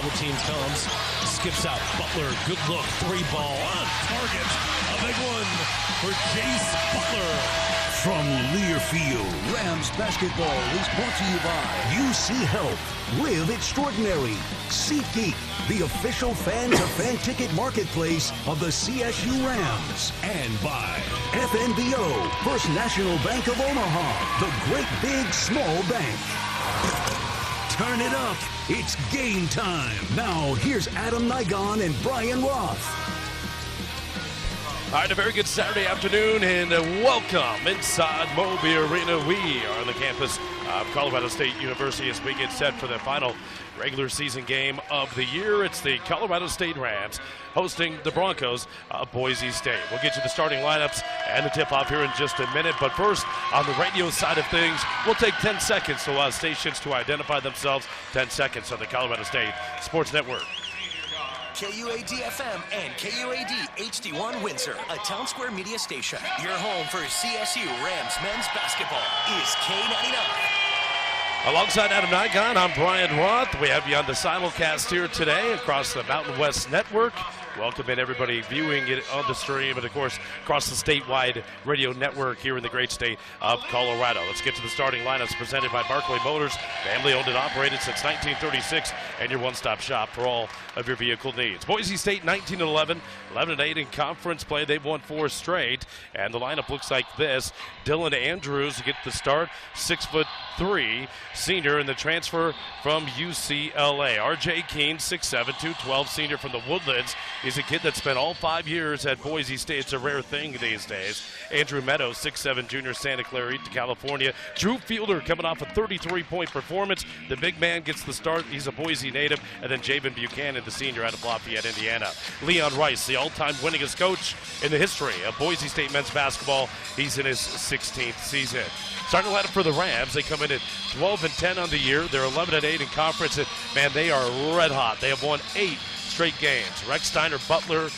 Double team comes, skips out. Butler, good look, 3-ball on target. A big one for Jace Butler. From Learfield, Rams basketball is brought to you by UC Health. Live extraordinary. SeatGeek, the official fan-to-fan ticket marketplace of the CSU Rams. And by FNBO, First National Bank of Omaha, the great big small bank. Turn it up. It's game time. Now, here's Adam Nigon and Brian Roth. All right, a very good Saturday afternoon, and welcome inside Moby Arena. We are on the campus of Colorado State University as we get set for the final regular season game of the year. It's the Colorado State Rams hosting the Broncos of Boise State. We'll get you the starting lineups and the tip-off here in just a minute, but first, on the radio side of things, we'll take 10 seconds to allow stations to identify themselves. 10 seconds on the Colorado State Sports Network. KUAD-FM and KUAD HD1 Windsor, a Town Square media station. Your home for CSU Rams men's basketball is K99. Alongside Adam Nigon, I'm Brian Roth. We have you on the simulcast here today across the Mountain West Network. Welcome in everybody viewing it on the stream and, of course, across the statewide radio network here in the great state of Colorado. Let's get to the starting lineups presented by Barclay Motors, family owned and operated since 1936, and your one-stop shop for all of your vehicle needs. Boise State 19-11, 11-8 in conference play. They've won 4 straight, and the lineup looks like this. Dylan Andrews to get the start, 6'3", senior in the transfer from UCLA. R.J. Keene, 6'7", 212, senior from the Woodlands. He's a kid that spent all 5 years at Boise State. It's a rare thing these days. Andrew Meadows, 6'7", junior, Santa Clarita, California. Drew Fielder coming off a 33-point performance. The big man gets the start. He's a Boise native. And then Javen Buchanan, the senior out of Lafayette, Indiana. Leon Rice, the all-time winningest coach in the history of Boise State men's basketball. He's in his 16th season. Starting lineup for the Rams, they come in at 12-10 on the year. They're 11-8 in conference. And, man, they are red hot. They have won 8 straight games. Rex Steiner, Butler,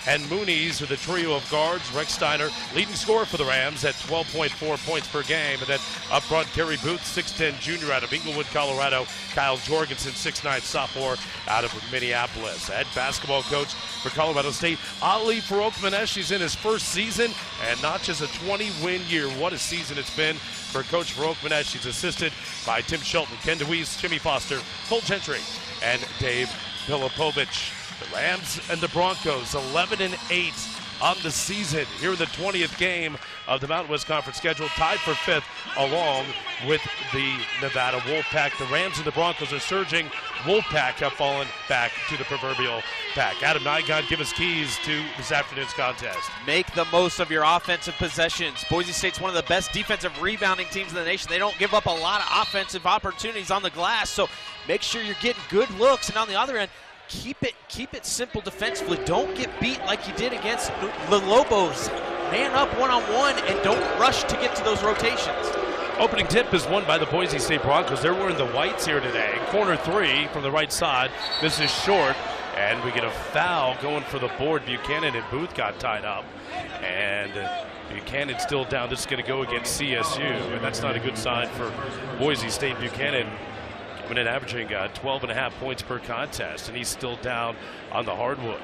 and Mooney's are the trio of guards. Rex Steiner, leading scorer for the Rams at 12.4 points per game. And then up front, Kerry Booth, 6'10", junior out of Inglewood, Colorado. Kyle Jorgensen, 6'9", sophomore out of Minneapolis. Head basketball coach for Colorado State, Ali Farouk-Manesh. He's in his first season, and not just a 20-win year. What a season it's been for Coach Farouk-Manesh. He's assisted by Tim Shelton, Ken DeWeese, Jimmy Foster, Cole Gentry, and Dave Filipovich. The Rams and the Broncos 11-8 on the season. Here in the 20th game of the Mountain West Conference schedule, tied for 5th along with the Nevada Wolfpack. The Rams and the Broncos are surging. Wolfpack have fallen back to the proverbial pack. Adam Nigon, give us keys to this afternoon's contest. Make the most of your offensive possessions. Boise State's one of the best defensive rebounding teams in the nation. They don't give up a lot of offensive opportunities on the glass, so make sure you're getting good looks. And on the other end, keep it simple defensively. Don't get beat like you did against the Lobos. Man up one-on-one and don't rush to get to those rotations. Opening tip is won by the Boise State Broncos. They're wearing the whites here today. Corner 3 from the right side. This is short, and we get a foul going for the board. Buchanan and Booth got tied up, and Buchanan's still down. This is going to go against CSU, and that's not a good sign for Boise State. Buchanan averaging 12.5 points per contest, and he's still down on the hardwood.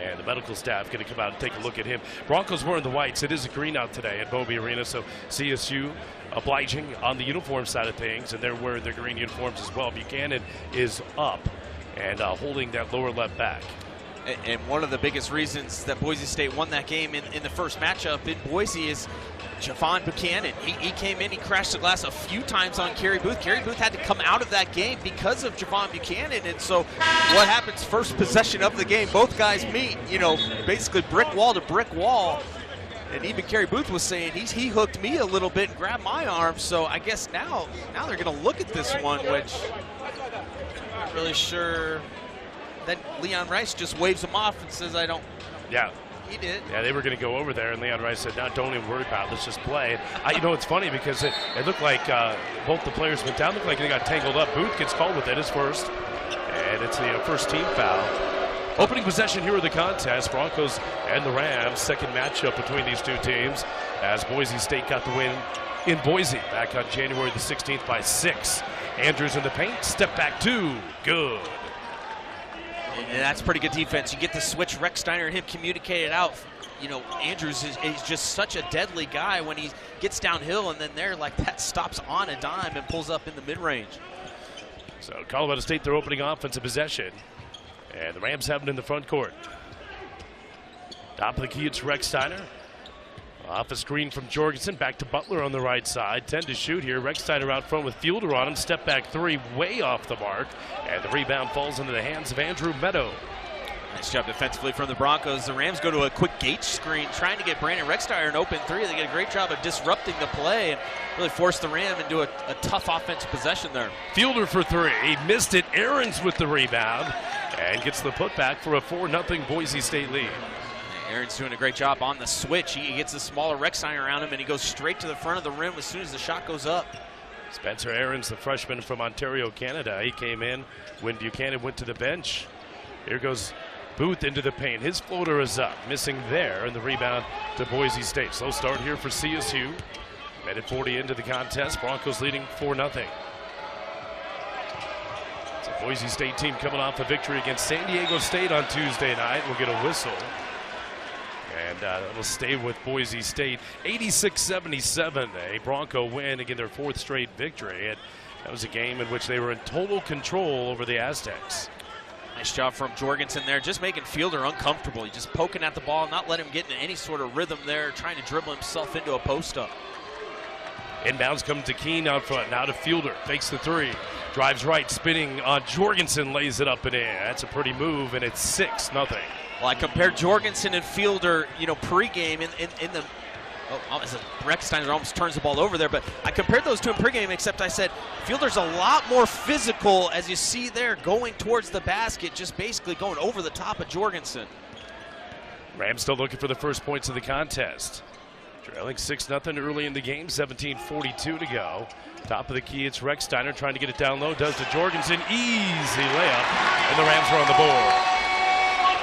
And the medical staff going to come out and take a look at him. Broncos wearing the whites. It is a green out today at Moby Arena, so CSU obliging on the uniform side of things, and they're wearing their green uniforms as well. Buchanan is up and holding that lower left back. And one of the biggest reasons that Boise State won that game in the first matchup in Boise is Javon Buchanan. He came in, he crashed the glass a few times on Kerry Booth. Kerry Booth had to come out of that game because of Javon Buchanan. And so what happens first possession of the game? Both guys meet, basically brick wall to brick wall. And even Kerry Booth was saying he hooked me a little bit and grabbed my arm. So I guess now they're going to look at this one, which I'm not really sure. Then Leon Rice just waves him off and says, I don't. Yeah. He did. Yeah, they were going to go over there, and Leon Rice said, no, don't even worry about it. Let's just play. It's funny because it looked like both the players went down. Looked like they got tangled up. Booth gets called with it, his first. And it's the first team foul. Opening possession here of the contest, Broncos and the Rams. Second matchup between these two teams as Boise State got the win in Boise back on January the 16th by 6. Andrews in the paint, step back 2, good. And that's pretty good defense. You get the switch, Recksteiner and him communicate it out. You know, Andrews is just such a deadly guy when he gets downhill, and then there, like that, stops on a dime and pulls up in the mid-range. So Colorado State, their opening offensive possession. And the Rams have it in the front court. Top of the key, it's Recksteiner. Off a screen from Jorgensen, back to Butler on the right side. 10 to shoot here. Recksteiner out front with Fielder on him. Step back three, way off the mark. And the rebound falls into the hands of Andrew Meadow. Nice job defensively from the Broncos. The Rams go to a quick gate screen, trying to get Brandon Recksteiner an open three. They get a great job of disrupting the play and really force the Ram into a tough offensive possession there. Fielder for three. He missed it. Aarons with the rebound and gets the putback for a 4-0 Boise State lead. Aaron's doing a great job on the switch. He gets a smaller Recksteiner around him, and he goes straight to the front of the rim as soon as the shot goes up. Spencer Aarons, the freshman from Ontario, Canada. He came in when Buchanan went to the bench. Here goes Booth into the paint. His floater is up, missing there, and the rebound to Boise State. Slow start here for CSU. Minute 40 into the contest. Broncos leading 4-0. It's a Boise State team coming off a victory against San Diego State on Tuesday night. We'll get a whistle. And it'll stay with Boise State. 86-77, a Bronco win, again their fourth straight victory. And that was a game in which they were in total control over the Aztecs. Nice job from Jorgensen there, just making Fielder uncomfortable. He's just poking at the ball, not letting him get into any sort of rhythm there, trying to dribble himself into a post-up. Inbounds come to Keene out front, now to Fielder, fakes the three, drives right, spinning on Jorgensen, lays it up and in. That's a pretty move, and it's 6-0. Well, I compared Jorgensen and Fielder, you know, pregame in the. Oh, Recksteiner almost turns the ball over there, but I compared those two in pregame, except I said Fielder's a lot more physical, as you see there, going towards the basket, just basically going over the top of Jorgensen. Rams still looking for the first points of the contest. Trailing 6-0 early in the game, 17:42 to go. Top of the key, it's Recksteiner trying to get it down low, does to Jorgensen, easy layup, and the Rams are on the board.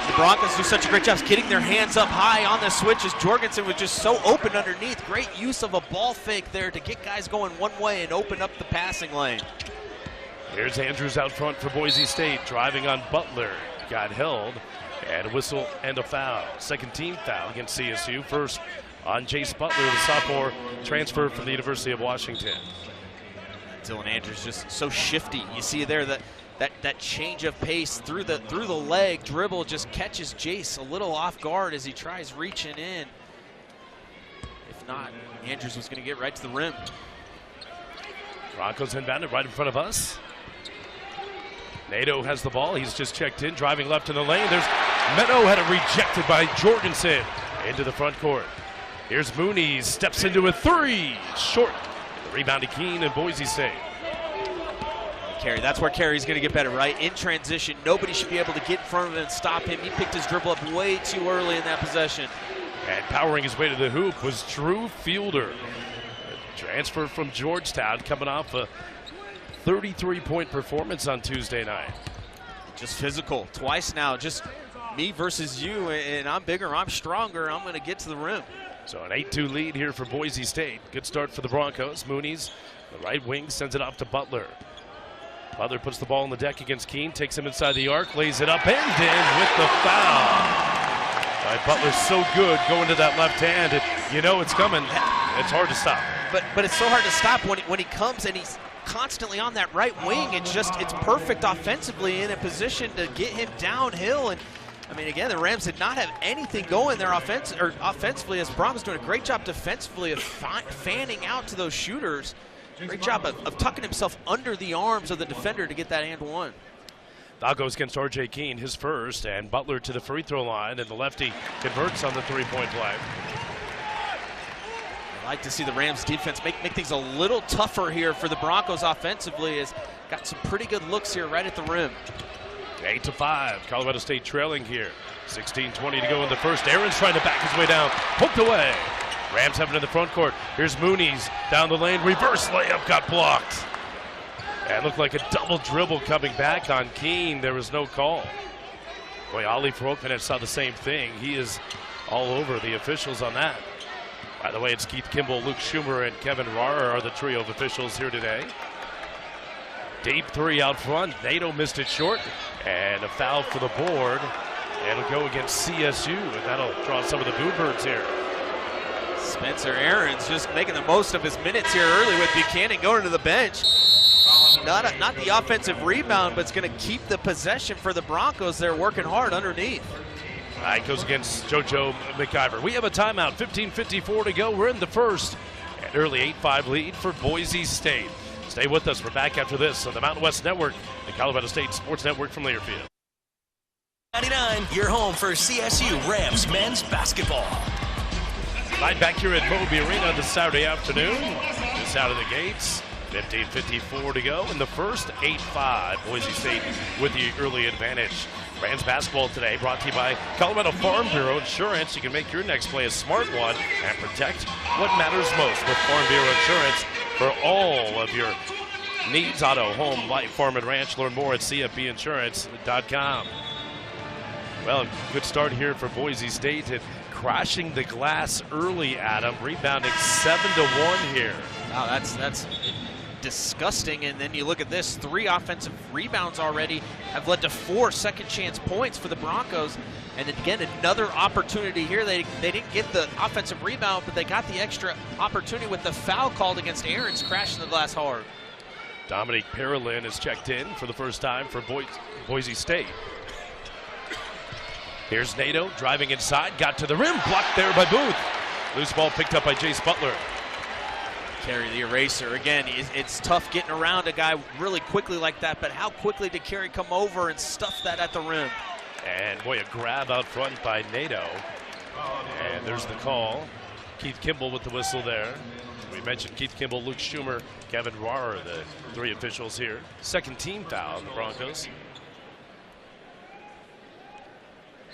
The Broncos do such a great job getting their hands up high on the switches. Jorgensen was just so open underneath. Great use of a ball fake there to get guys going one way and open up the passing lane. Here's Andrews out front for Boise State, driving on Butler. Got held, and a whistle and a foul. Second team foul against CSU. First on Jace Butler, the sophomore transfer from the University of Washington. Dylan Andrews just so shifty. You see there that change of pace through the leg dribble just catches Jace a little off guard as he tries reaching in. If not, Andrews was going to get right to the rim. Broncos inbounded right in front of us. Nato has the ball. He's just checked in, driving left in the lane. There's Meadow, had it rejected by Jorgensen into the front court. Here's Mooney, steps into a three, short. The rebound to Keene and Boise State. Carey, that's where Carey's going to get better, right? In transition, nobody should be able to get in front of him and stop him. He picked his dribble up way too early in that possession. And powering his way to the hoop was Drew Fielder. A transfer from Georgetown, coming off a 33-point performance on Tuesday night. Just physical, twice now, just me versus you, and I'm bigger, I'm stronger, I'm going to get to the rim. So an 8-2 lead here for Boise State. Good start for the Broncos. Mooney's the right wing, sends it off to Butler. Butler puts the ball on the deck against Keene, takes him inside the arc, lays it up and in with the foul. Right, Butler's so good going to that left hand. You know it's coming. It's hard to stop. But it's so hard to stop when he comes and he's constantly on that right wing. It's perfect offensively in a position to get him downhill. And I mean, again, the Rams did not have anything going there offensively, as Brom's doing a great job defensively of fanning out to those shooters. Great job of tucking himself under the arms of the defender to get that and one. Foul goes against R.J. Keene, his first, and Butler to the free throw line, and the lefty converts on the three-point play. I like to see the Rams defense make things a little tougher here for the Broncos offensively. Has got some pretty good looks here right at the rim. 8-5, Colorado State trailing here. 16:20 to go in the first. Aaron's trying to back his way down, poked away. Rams have it in the front court. Here's Mooney's down the lane, reverse layup, got blocked. And looked like a double dribble coming back on Keene. There was no call. Boy, Ali Frokman saw the same thing. He is all over the officials on that. By the way, it's Keith Kimball, Luke Schumer, and Kevin Rauer are the trio of officials here today. Deep three out front. Nato missed it short. And a foul for the board. And it'll go against CSU, and that'll draw some of the Bluebirds here. Spencer Aarons just making the most of his minutes here early with Buchanan going to the bench. Not the offensive rebound, but it's going to keep the possession for the Broncos. They're working hard underneath. All right, goes against JoJo McIver. We have a timeout, 15:54 to go. We're in the first. An early 8-5 lead for Boise State. Stay with us. We're back after this on the Mountain West Network, the Colorado State Sports Network from Learfield. 99, your home for CSU Rams men's basketball. Right back here at Moby Arena this Saturday afternoon. Just out of the gates. 15:54 to go in the first. 8-5. Boise State with the early advantage. Rams basketball today brought to you by Colorado Farm Bureau Insurance. You can make your next play a smart one and protect what matters most with Farm Bureau Insurance for all of your needs. Auto, home, life, farm, and ranch. Learn more at cfbinsurance.com. Well, a good start here for Boise State and crashing the glass early, Adam. Rebounding 7-1 here. Wow, that's disgusting. And then you look at this, 3 offensive rebounds already have led to 4 second chance points for the Broncos. And again, another opportunity here. They didn't get the offensive rebound, but they got the extra opportunity with the foul called against Aarons, crashing the glass hard. Dominique Parolin is checked in for the first time for Boise State. Here's Nato driving inside, got to the rim, blocked there by Booth. Loose ball picked up by Jace Butler. Carey the eraser. Again, it's tough getting around a guy really quickly like that, but how quickly did Carey come over and stuff that at the rim? And boy, a grab out front by Nato. And there's the call. Keith Kimball with the whistle there. We mentioned Keith Kimball, Luke Schumer, Kevin Rohrer, the 3 officials here. Second team foul on the Broncos.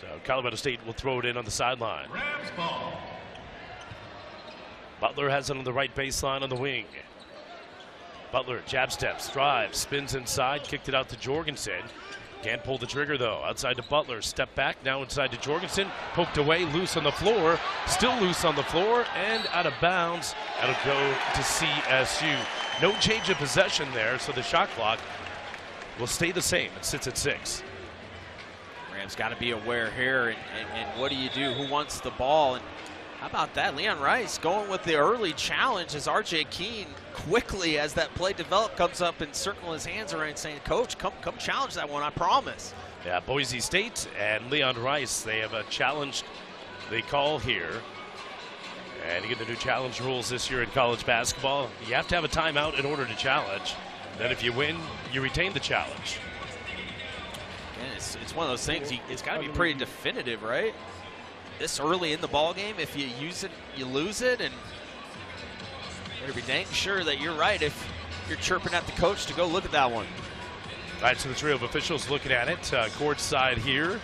So Colorado State will throw it in on the sideline. Butler has it on the right baseline on the wing. Butler jab steps, drives, spins inside, kicked it out to Jorgensen. Can't pull the trigger though. Outside to Butler, step back, now inside to Jorgensen. Poked away, loose on the floor, still loose on the floor, and out of bounds. That'll go to CSU. No change of possession there, so the shot clock will stay the same. It sits at 6. Rams got to be aware here, and what do you do? Who wants the ball? And how about that? Leon Rice going with the early challenge as R.J. Keene quickly, as that play developed, comes up and circling his hands around saying, Coach, come challenge that one, I promise. Yeah, Boise State and Leon Rice, they have challenged the call here. And you get the new challenge rules this year in college basketball. You have to have a timeout in order to challenge. Then if you win, you retain the challenge. And it's one of those things, it's got to be pretty definitive, right? This early in the ball game, if you use it, you lose it, and you better be dang sure that you're right if you're chirping at the coach to go look at that one. All right, so the trio of officials looking at it, court side here.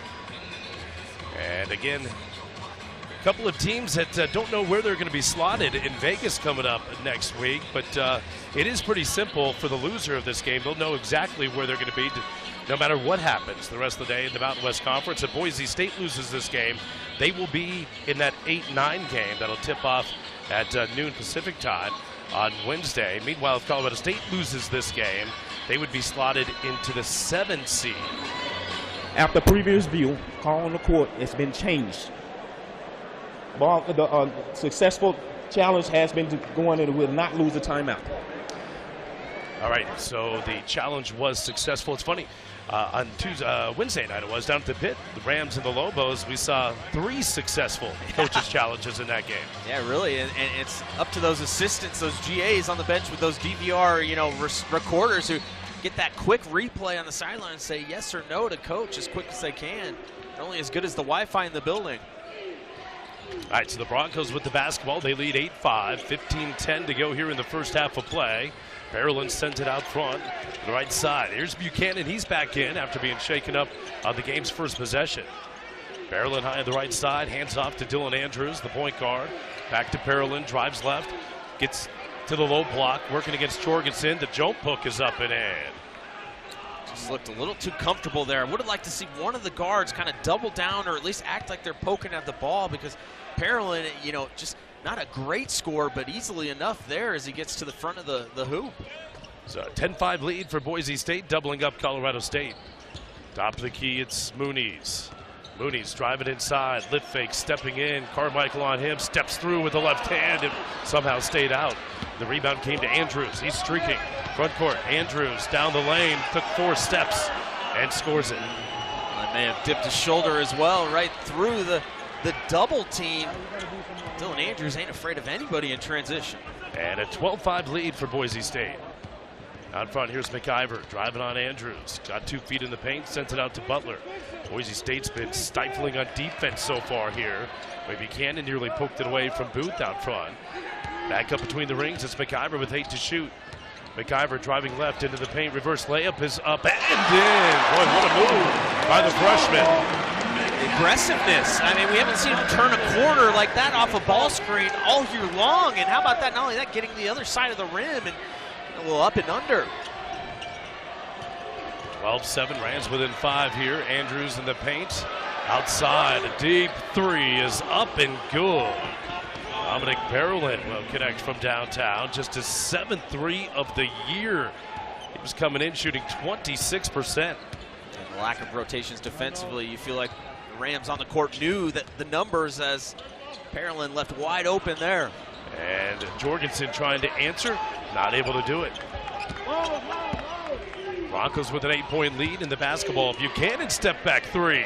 And again, a couple of teams that don't know where they're going to be slotted in Vegas coming up next week, but it is pretty simple for the loser of this game. They'll know exactly where they're going to be no matter what happens the rest of the day in the Mountain West Conference. If Boise State loses this game, they will be in that 8-9 game that'll tip off at noon Pacific time on Wednesday. Meanwhile, if Colorado State loses this game, they would be slotted into the 7 seed. After previous view, call on the court, it's been changed. The successful challenge has been to go in and will not lose a timeout. All right, so the challenge was successful. It's funny, on Wednesday night it was, down at the pit, the Rams and the Lobos, we saw 3 successful coaches' challenges in that game. Yeah, really, and it's up to those assistants, those GAs on the bench with those DVR, recorders who get that quick replay on the sideline and say yes or no to coach as quick as they can. They're only as good as the Wi-Fi in the building. All right, so the Broncos with the basketball. They lead 8-5, 15-10 to go here in the first half of play. Parolin sends it out front to the right side. Here's Buchanan. He's back in after being shaken up on the game's first possession. Parolin high on the right side, hands off to Dylan Andrews, the point guard. Back to Parolin, drives left, gets to the low block, working against Jorgensen. The jump hook is up and in. Just looked a little too comfortable there. I would have liked to see one of the guards kind of double down or at least act like they're poking at the ball, because Parolin, just not a great score, but easily enough there as he gets to the front of the hoop. So a 10-5 lead for Boise State, doubling up Colorado State. Top of the key, it's Mooney's. Mooney's driving inside, lift fake, stepping in. Carmichael on him, steps through with the left hand and somehow stayed out. The rebound came to Andrews. He's streaking. Front court, Andrews down the lane, took 4 steps and scores it. I may have dipped his shoulder as well, right through the double team. Dylan Andrews ain't afraid of anybody in transition. And a 12-5 lead for Boise State. Out front, here's McIver driving on Andrews. Got 2 feet in the paint, sends it out to Butler. Boise State's been stifling on defense so far here. Buchanan nearly poked it away from Booth out front. Back up between the rings, it's McIver with 8 to shoot. McIver driving left into the paint, reverse layup is up and in. Boy, what a move by the freshman. Aggressiveness. I mean, we haven't seen him turn a corner like that off a ball screen all year long. And how about that? Not only that, getting the other side of the rim and a little up and under. 12-7, Rams within 5 here. Andrews in the paint. Outside, a deep 3 is up and good. Dominic Barrowland will connect from downtown. Just his 7th 3 of the year. He was coming in shooting 26%. And the lack of rotations defensively, you feel like the Rams on the court knew that the numbers as Barrowland left wide open there. And Jorgensen trying to answer, not able to do it. Broncos with an 8-point lead in the basketball. Buchanan step back 3.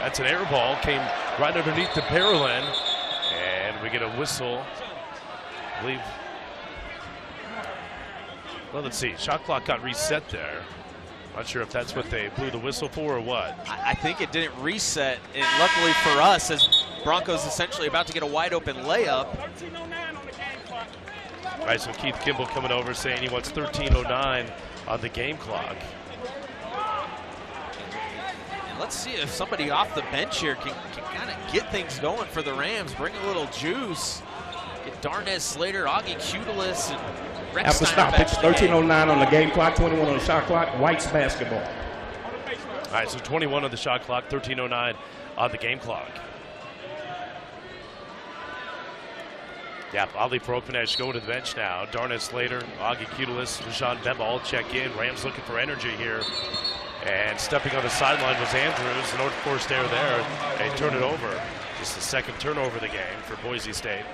That's an air ball, came right underneath the Barrowland. And we get a whistle. I believe. Well, let's see. Shot clock got reset there. Not sure if that's what they blew the whistle for or what. I think it didn't reset. And luckily for us, as Broncos essentially about to get a wide open layup. All right, so Keith Kimball coming over saying he wants 13:09 on the game clock. And let's see if somebody off the bench here can kind of get things going for the Rams, bring a little juice. Get Darnez Slater, Augie Cudelis, and Rex After Steiner stop, back it's in the game. 13:09 on the game clock, 21 on the shot clock. White's basketball. All right, so 21 on the shot clock, 13:09 on the game clock. Yeah, Ali Prokmanesh going to the bench now. Darnez Slater, Augie Cudelis, Rashawn Bemba all check in. Rams looking for energy here. And stepping on the sideline was Andrews. An forced error there. They turn it over. Just the second turnover of the game for Boise State.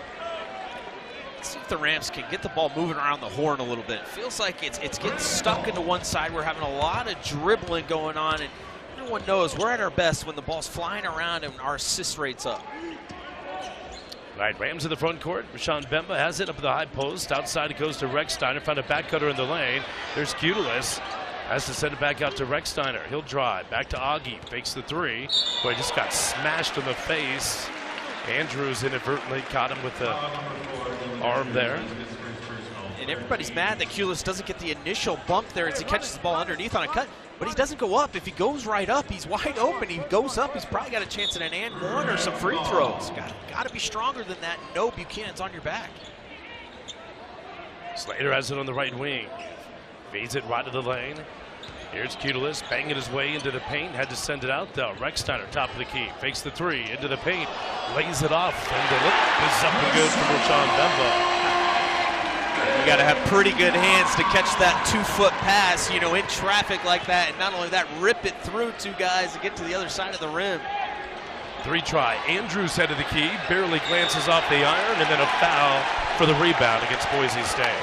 Let's see if the Rams can get the ball moving around the horn a little bit. Feels like it's getting stuck into one side. We're having a lot of dribbling going on, and everyone knows we're at our best when the ball's flying around and our assist rate's up. All right, Rams in the front court. Rashawn Bemba has it up at the high post. Outside it goes to Rex Steiner. Found a back cutter in the lane. There's Cudelis. Has to send it back out to Rex Steiner. He'll drive. Back to Augie. Fakes the 3. Boy, just got smashed in the face. Andrews inadvertently caught him with the arm there. And everybody's mad that Cudelis doesn't get the initial bump there as he catches the ball underneath on a cut. But he doesn't go up. If he goes right up, he's wide open. He goes up, he's probably got a chance at an and one or some free throws. Got to be stronger than that. No, Buchanan's on your back. Slater has it on the right wing. Feeds it right to the lane. Here's Cudelis banging his way into the paint. Had to send it out though. Rex Steiner, top of the key. Fakes the 3 into the paint. Lays it off. And the look is up and good for Rashawn Bemba. You got to have pretty good hands to catch that 2-foot pass, you know, in traffic like that. And not only that, rip it through 2 guys to get to the other side of the rim. 3 try. Andrews head of the key. Barely glances off the iron. And then a foul for the rebound against Boise State.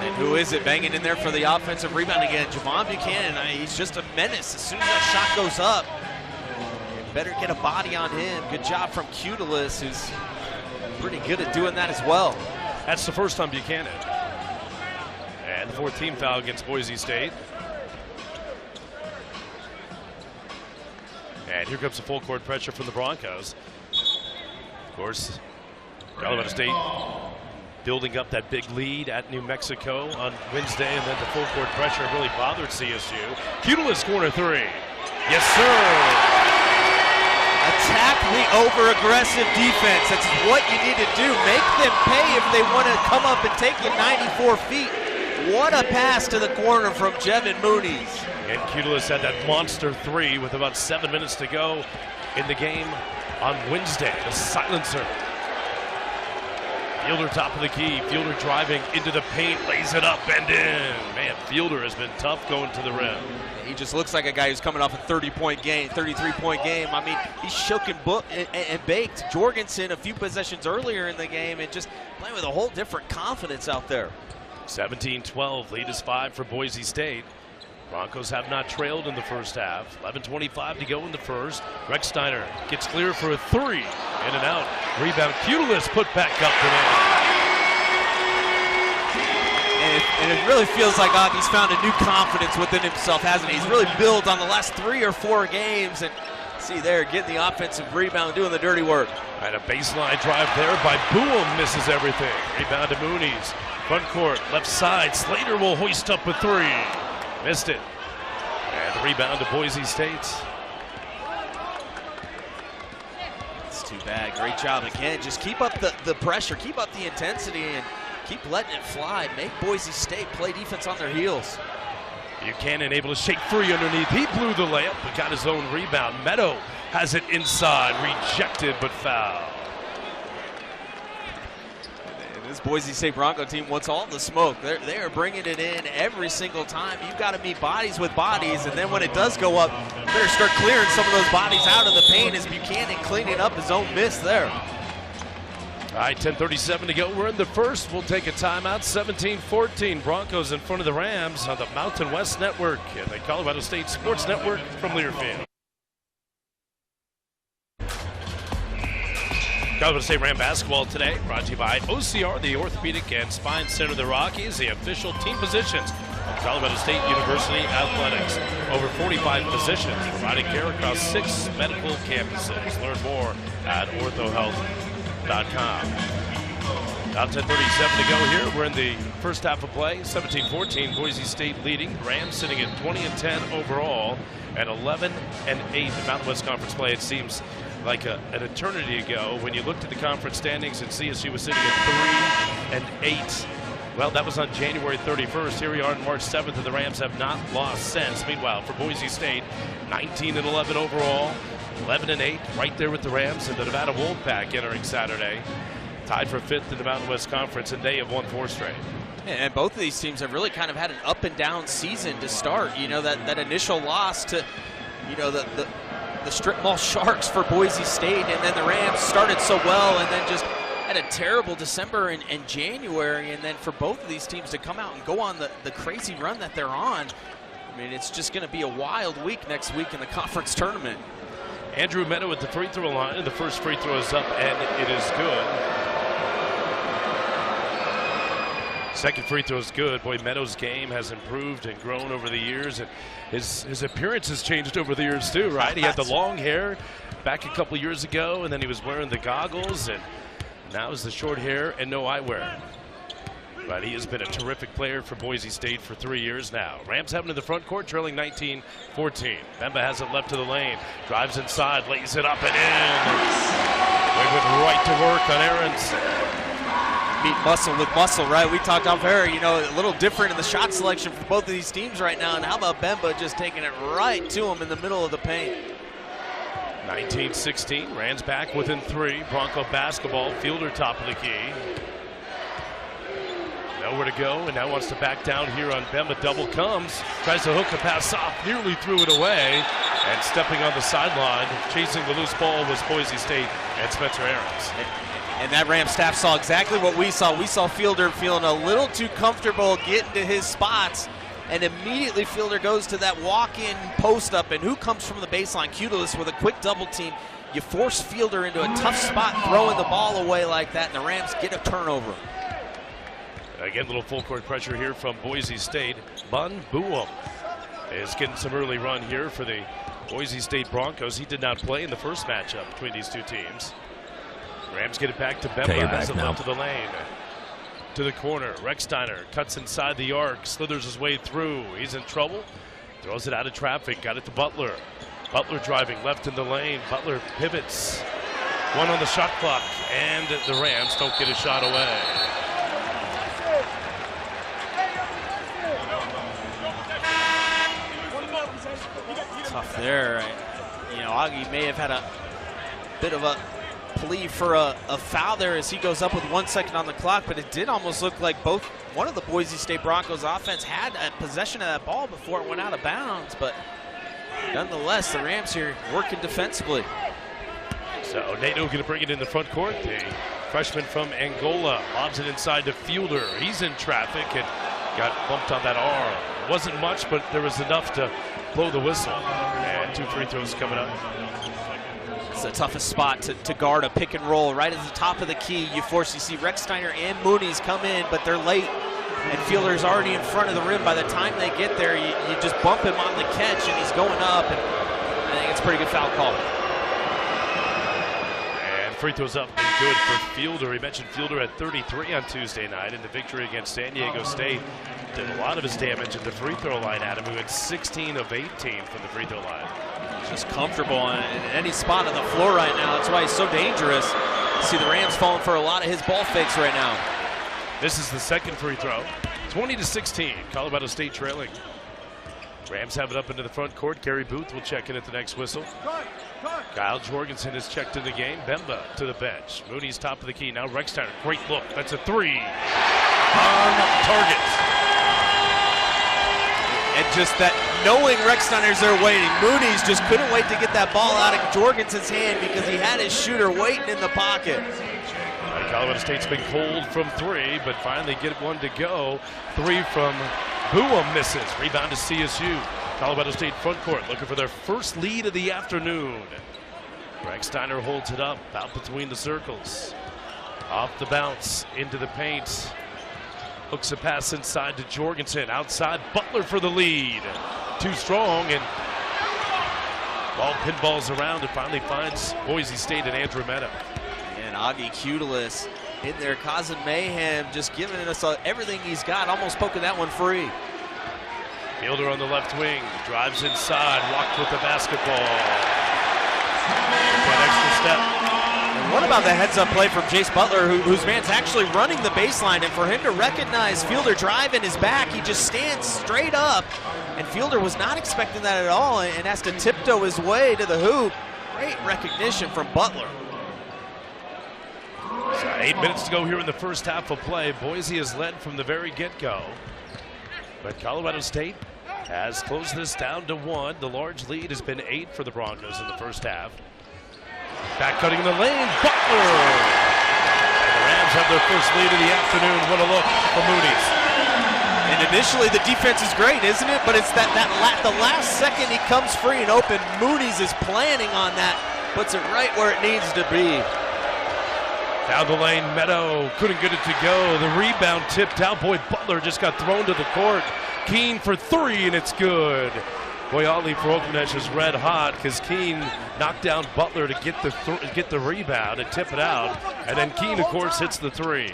And who is it banging in there for the offensive rebound again? Javon Buchanan. He's just a menace. As soon as that shot goes up, you better get a body on him. Good job from Cudelis, who's pretty good at doing that as well. That's the first time Buchanan. And the 4th team foul against Boise State. And here comes the full court pressure from the Broncos. Of course, Colorado State building up that big lead at New Mexico on Wednesday, and then the full court pressure really bothered CSU. Cudelis corner 3. Yes, sir. Attack the over-aggressive defense. That's what you need to do. Make them pay if they want to come up and take you 94 feet. What a pass to the corner from Jevin Mooney's. And Cudelis had that monster 3 with about 7 minutes to go in the game on Wednesday. The silencer. Fielder top of the key. Fielder driving into the paint, lays it up and in. Man, Fielder has been tough going to the rim. He just looks like a guy who's coming off a 30-point game, 33-point game. I mean, he's shook and baked Jorgensen a few possessions earlier in the game and just playing with a whole different confidence out there. 17-12, lead is 5 for Boise State. Broncos have not trailed in the first half. 11:25 to go in the first. Rechsteiner gets clear for a three. In and out. Rebound. Cutelis put back up and in. And it really feels like Augie's found a new confidence within himself, hasn't he? He's really built on the last 3 or 4 games. And see there, getting the offensive rebound, doing the dirty work. And a baseline drive there by Boom, misses everything. Rebound to Mooney's. Front court, left side. Slater will hoist up a 3. Missed it. And the rebound to Boise State. It's too bad. Great job again. Just keep up the pressure, keep up the intensity, and keep letting it fly. Make Boise State play defense on their heels. Buchanan able to shake free underneath. He blew the layup, but got his own rebound. Meadow has it inside. Rejected, but foul. This Boise State Bronco team wants all the smoke. They are bringing it in every single time. You've got to meet bodies with bodies, and then when it does go up, you better start clearing some of those bodies out of the paint as Buchanan cleaning up his own miss there. All right, 10:37 to go. We're in the first. We'll take a timeout. 17-14. Broncos in front of the Rams on the Mountain West Network and the Colorado State Sports Network from Learfield. Colorado State Ram basketball today brought to you by OCR, the Orthopedic and Spine Center of the Rockies, the official team positions of Colorado State University Athletics. Over 45 positions providing care across 6 medical campuses. Learn more at orthohealth.com. Now 10:37 to go here. We're in the first half of play. 17-14, Boise State leading. Rams sitting at 20-10 overall and 11-8 in Mountain West Conference play. It seems like an eternity ago when you looked at the conference standings and CSU was sitting at 3-8. Well, that was on January 31st. Here we are on March 7th, and the Rams have not lost since. Meanwhile, for Boise State, 19-11 overall, 11-8, right there with the Rams and the Nevada Wolfpack entering Saturday. Tied for 5th in the Mountain West Conference, and they have won 4 straight. And both of these teams have really kind of had an up and down season to start. You know, that initial loss to, you know, the strip mall Sharks for Boise State, and then the Rams started so well and then just had a terrible December and January, and then for both of these teams to come out and go on the crazy run that they're on, I mean, it's just going to be a wild week next week in the conference tournament. Andrew Meadow at the free throw line, and the first free throw is up, and it is good. Second free throw is good. Boy, Meadow's game has improved and grown over the years, and his appearance has changed over the years too, right? He had the long hair back a couple years ago, and then he was wearing the goggles, and now is the short hair and no eyewear. But he has been a terrific player for Boise State for 3 years now. Rams have him in the front court, trailing 19-14. Bemba has it left to the lane, drives inside, lays it up and in. They went right to work on Aronson. Meet muscle with muscle, right? We talked off air, you know, a little different in the shot selection for both of these teams right now. And how about Bemba just taking it right to him in the middle of the paint? 19-16, Rams back within 3. Bronco basketball, Fielder top of the key. Nowhere to go, and now wants to back down here on Bemba. Double comes, tries to hook a pass off, nearly threw it away. And stepping on the sideline, chasing the loose ball was Boise State and Spencer Aarons. And that Ram staff saw exactly what we saw. We saw Fielder feeling a little too comfortable getting to his spots, and immediately Fielder goes to that walk-in post-up, and who comes from the baseline? Cutelis with a quick double team. You force Fielder into a tough spot throwing the ball away like that, and the Rams get a turnover. Again, a little full court pressure here from Boise State. Bun Buum is getting some early run here for the Boise State Broncos. He did not play in the first matchup between these two teams. Rams get it back to Bemba, has it left to the lane. To the corner, Rechsteiner cuts inside the arc, slithers his way through. He's in trouble, throws it out of traffic, got it to Butler. Butler driving left in the lane. Butler pivots. 1 on the shot clock, and the Rams don't get a shot away. Tough there. You know, Augie may have had a bit of a plea for a foul there as he goes up with 1 second on the clock, but it did almost look like one of the Boise State Broncos offense had a possession of that ball before it went out of bounds, but nonetheless, the Rams here working defensively. So Nato going to bring it in the front court. The freshman from Angola lobs it inside to Fielder. He's in traffic and got bumped on that arm. It wasn't much, but there was enough to blow the whistle. And 2 free throws coming up. It's the toughest spot to guard a pick and roll. Right at the top of the key, you see Rexsteiner and Mooney's come in, but they're late. And Fielder's already in front of the rim. By the time they get there, you just bump him on the catch, and he's going up. And I think it's a pretty good foul call. And free throws up and good for Fielder. He mentioned Fielder had 33 on Tuesday night in the victory against San Diego State. Did a lot of his damage at the free throw line, Adam, who had 16 of 18 from the free throw line. Just comfortable in any spot on the floor right now. That's why he's so dangerous. You see the Rams falling for a lot of his ball fakes right now. This is the second free throw. 20-16, Colorado State trailing. Rams have it up into the front court. Kerry Booth will check in at the next whistle. Kyle Jorgensen has checked in the game. Bemba to the bench. Mooney's top of the key. Now Rexsteiner, great look. That's a 3. On target. And just that, knowing Rexsteiner's there waiting, Mooney's just couldn't wait to get that ball out of Jorgensen's hand because he had his shooter waiting in the pocket. Colorado State's been cold from 3, but finally get one to go. 3 from Boom misses. Rebound to CSU. Colorado State front court looking for their first lead of the afternoon. Rexsteiner holds it up out between the circles. Off the bounce into the paint. Hooks a pass inside to Jorgensen. Outside, Butler for the lead. Too strong, and ball pinballs around and finally finds Boise State and Andrew Meadow. And Augie Cudelis in there causing mayhem, just giving us everything he's got, almost poking that one free. Fielder on the left wing, drives inside, walked with the basketball. That extra step. And what about the heads-up play from Jace Butler, whose man's actually running the baseline, and for him to recognize Fielder driving his back, he just stands straight up, and Fielder was not expecting that at all and has to tiptoe his way to the hoop. Great recognition from Butler. So 8 minutes to go here in the first half of play. Boise has led from the very get-go, but Colorado State has closed this down to 1. The large lead has been 8 for the Broncos in the first half. Back cutting in the lane, Butler! And the Rams have their first lead of the afternoon. What a look for Mooney's. And initially the defense is great, isn't it? But it's the last second he comes free and open. Mooney's is planning on that, puts it right where it needs to be. Down the lane, Meadow couldn't get it to go. The rebound tipped out. Boy, Butler just got thrown to the court. Keene for 3, and it's good. Boy, Ollie for Oaknesh is red hot because Keene knocked down Butler to get the rebound and tip it out. And then Keene, of course, hits the 3.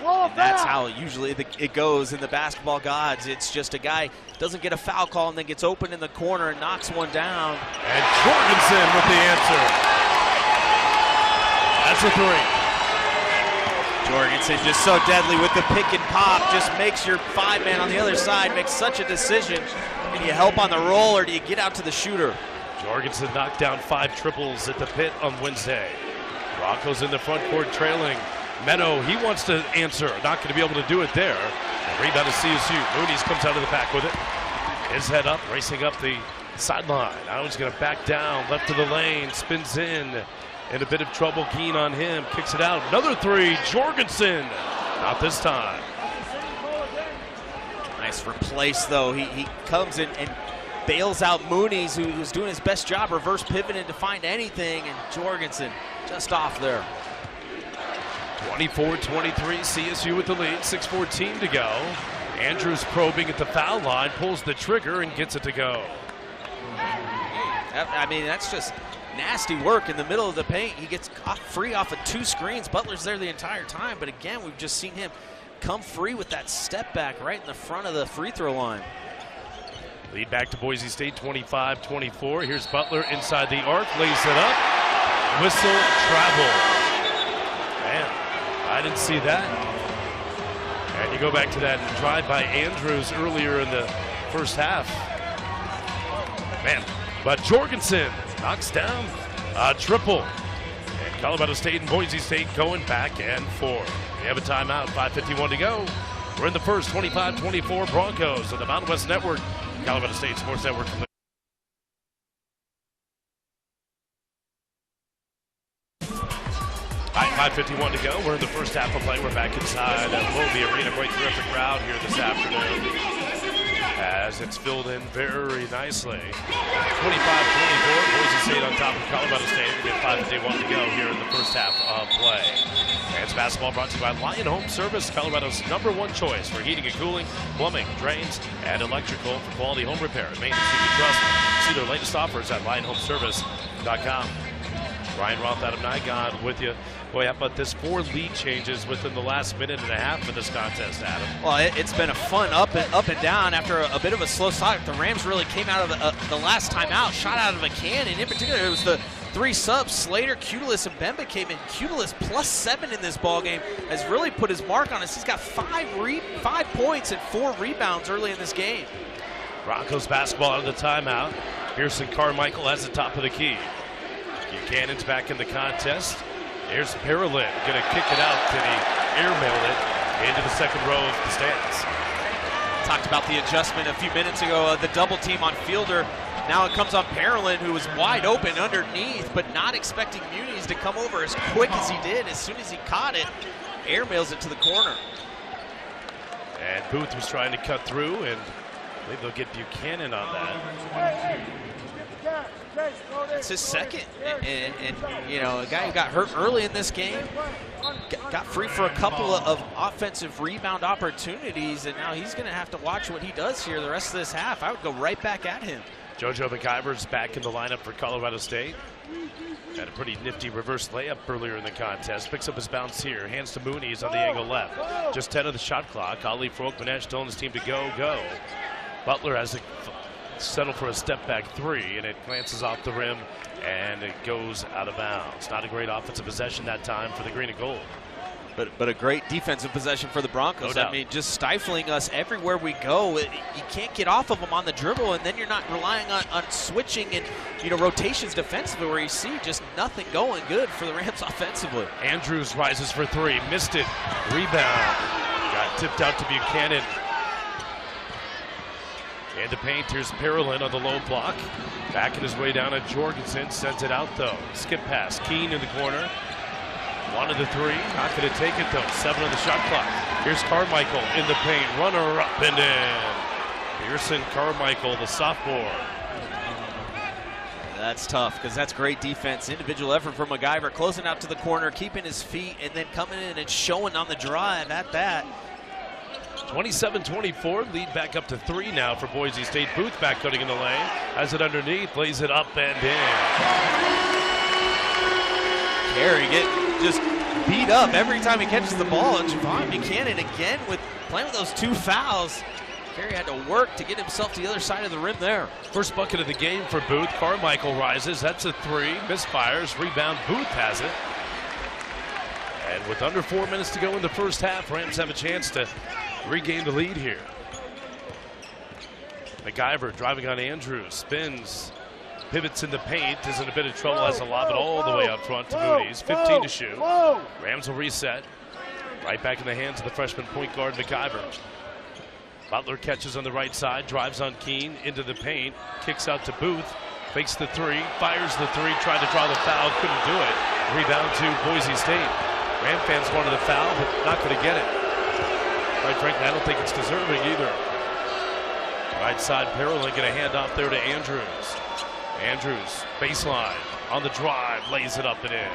And that's how usually it goes in the basketball gods. It's just a guy doesn't get a foul call and then gets open in the corner and knocks one down. And Jorgensen with the answer. That's a 3. Jorgensen just so deadly with the pick and pop, just makes your 5-man on the other side, makes such a decision. Do you help on the roll or do you get out to the shooter? Jorgensen knocked down 5 triples at the pit on Wednesday. Broncos in the front court trailing. Meadow, he wants to answer, not going to be able to do it there. Rebound to CSU. Mooney's comes out of the pack with it. His head up, racing up the sideline. Now he's going to back down, left to the lane, spins in a bit of trouble. Keene on him, kicks it out. Another 3, Jorgensen. Not this time. Nice replace, though. He comes in and bails out Mooney's, who's doing his best job reverse pivoting to find anything, and Jorgensen just off there. 24-23, CSU with the lead, 6:14 to go. Andrews probing at the foul line, pulls the trigger and gets it to go. I mean, that's just nasty work in the middle of the paint. He gets free off of 2 screens. Butler's there the entire time, but again, we've just seen him come free with that step back right in the front of the free throw line. Lead back to Boise State, 25-24. Here's Butler inside the arc, lays it up. Whistle travel. Man, I didn't see that. And you go back to that drive by Andrews earlier in the first half. Man, but Jorgensen knocks down a triple. And Colorado State and Boise State going back and forth. We have a timeout, 5:51 to go. We're in the first, 25-24 Broncos on the Mountain West Network, Colorado State Sports Network. All right, 5:51 to go. We're in the first half of play. We're back inside Moby Arena. Quite terrific crowd here this afternoon as it's filled in very nicely. 25-24, Boise State on top of Colorado State. We have 5:51 to go here in the first half of play. Men's basketball brought to you by Lion Home Service, Colorado's #1 choice for heating and cooling, plumbing, drains, and electrical for quality home repair and maintenance you can trust. See their latest offers at lionhomeservice.com. Ryan Roth, Adam Nygaard with you. Boy, how about this? 4 lead changes within the last minute and a half of this contest, Adam. Well, it's been a fun up and down after a bit of a slow start. The Rams really came out of the last time out, shot out of a cannon. In particular, it was the 3 subs. Slater, Cudelis, and Bemba came in. Cudelis +7 in this ball game has really put his mark on us. He's got 5 points and 4 rebounds early in this game. Broncos basketball out of the timeout. Pearson Carmichael has the top of the key. Buchanan's back in the contest. Here's Parolin, gonna kick it out, and he airmailed it into the second row of the stands. Talked about the adjustment a few minutes ago, the double team on Fielder. Now it comes on Parolin, who was wide open underneath, but not expecting Muniz to come over as quick as he did. As soon as he caught it, airmails it to the corner. And Booth was trying to cut through, and I believe they'll get Buchanan on that. It's his second, and you know, a guy who got hurt early in this game, got free for a couple of offensive rebound opportunities, and now he's going to have to watch what he does here the rest of this half. I would go right back at him. JoJo McIver's back in the lineup for Colorado State. Had a pretty nifty reverse layup earlier in the contest. Picks up his bounce here. Hands to Muniz on the angle left. Just 10 of the shot clock. Ali Frokmanesh telling his team to go. Butler has to settle for a step back 3, and it glances off the rim and it goes out of bounds. Not a great offensive possession that time for the green and gold. But a great defensive possession for the Broncos. No doubt. I mean, just stifling us everywhere we go. You can't get off of them on the dribble, and then you're not relying on switching and, you know, rotations defensively, where you see just nothing going good for the Rams offensively. Andrews rises for 3, missed it. Rebound. Got tipped out to Buchanan. In the paint, here's Parolin on the low block. Backing his way down at Jorgensen, sends it out though. Skip pass, Keene in the corner. 1 of the 3, not going to take it though. 7 on the shot clock. Here's Carmichael in the paint, runner up and in. Pearson Carmichael, the sophomore. That's tough, because that's great defense. Individual effort from MacGyver, closing out to the corner, keeping his feet, and then coming in and showing on the drive at that. 27-24, lead back up to 3 now for Boise State. Booth back cutting in the lane, has it underneath, lays it up and in. Carey get just beat up every time he catches the ball, and Javon Buchanan again with playing with those 2 fouls. Carey had to work to get himself to the other side of the rim there. First bucket of the game for Booth. Carmichael rises, that's a 3, misfires, rebound, Booth has it. And with under 4 minutes to go in the first half, Rams have a chance to regain the lead here. MacGyver driving on Andrews, spins, pivots in the paint, is in a bit of trouble, has to lob it all the way up front to Muniz. 15 to shoot. Rams will reset. Right back in the hands of the freshman point guard, MacGyver. Butler catches on the right side, drives on Keene into the paint, kicks out to Booth, fakes the 3, fires the 3, tried to draw the foul, couldn't do it. Rebound to Boise State. Ram fans wanted a foul, but not going to get it. Quite frankly, I don't think it's deserving either. Right side, Parolin going to hand off there to Andrews. Andrews, baseline, on the drive, lays it up and in.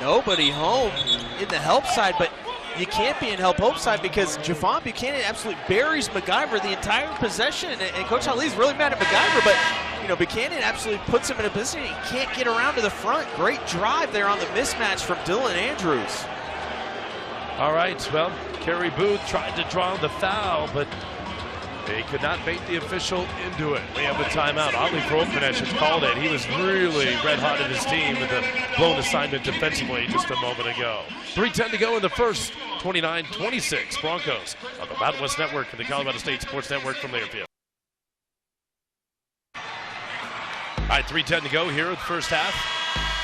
Nobody home in the help side, but you can't be in help side because Javon Buchanan absolutely buries MacGyver the entire possession. And Coach Ali's really mad at MacGyver, but you know, Buchanan absolutely puts him in a position he can't get around to the front. Great drive there on the mismatch from Dylan Andrews. All right, well, Kerry Booth tried to draw the foul, but they could not bait the official into it. We have a timeout. Ali Frokmanesh has called it. He was really red-hot at his team with a blown assignment defensively just a moment ago. 3:10 to go in the first. 29-26 Broncos on the Mountain West Network and the Colorado State Sports Network from Learfield. All right, 3:10 to go here in the first half.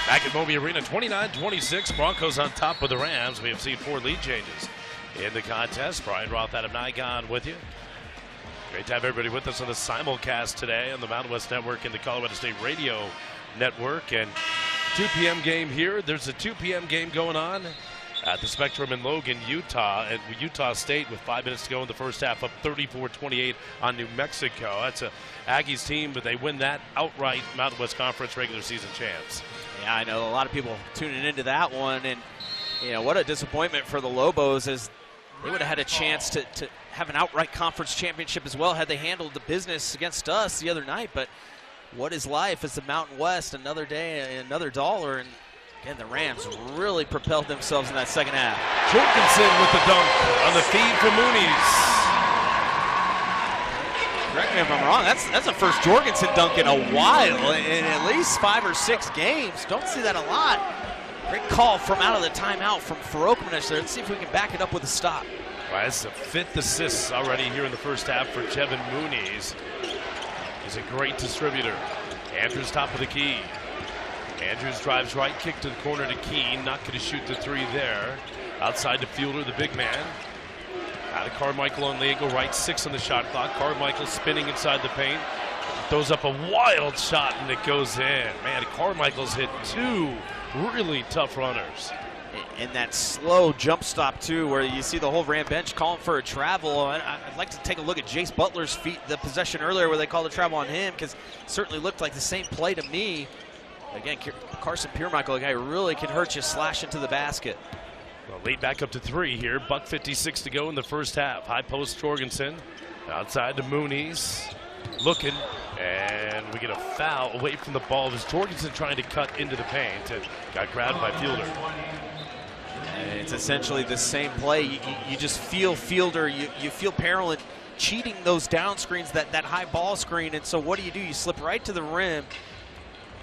Back at Moby Arena, 29-26. Broncos on top of the Rams. We have seen 4 lead changes in the contest. Brian Roth, Adam Nygaard with you. Great to have everybody with us on the simulcast today on the Mountain West Network and the Colorado State Radio Network. And 2 p.m. game here. There's a 2 p.m. game going on at the Spectrum in Logan, Utah. And Utah State, with 5 minutes to go in the first half, up 34-28 on New Mexico. That's a Aggies team, but they win that outright. Mountain West Conference regular season champs. Yeah, I know a lot of people tuning into that one, and what a disappointment for the Lobos, as they would have had a chance to have an outright conference championship as well had they handled the business against us the other night. But what is life as the Mountain West? Another day, another dollar, and again, the Rams really propelled themselves in that second half. Jorgensen with the dunk on the feed for Mooney's. Correct me if I'm wrong, that's the first Jorgensen dunk in a while, in at least 5 or 6 games. Don't see that a lot. Great call from out of the timeout from Farokmanish there. Let's see if we can back it up with a stop. Well, that's the 5th assist already here in the first half for Jevin Mooney's. He's a great distributor. Andrews top of the key. Andrews drives right, kick to the corner to Keene. Not going to shoot the 3 there. Outside to Fielder, the big man. Out of Carmichael on the angle right, 6 on the shot clock. Carmichael spinning inside the paint. Throws up a wild shot and it goes in. Man, Carmichael's hit 2 really tough runners. And that slow jump stop too, where you see the whole Ram bench calling for a travel. I'd like to take a look at Jace Butler's feet, the possession earlier where they called a travel on him, because it certainly looked like the same play to me. Again, Carson Piermichael, a guy who really can hurt you, slash into the basket. Well, lead back up to 3 here. $1:56 to go in the first half. High post Jorgensen. Outside to Mooney's. Looking. And we get a foul away from the ball. There's Jorgensen trying to cut into the paint. And got grabbed by Fielder. And it's essentially the same play. You just feel Fielder. You feel Parolin cheating those down screens, that high ball screen. And so what do? You slip right to the rim.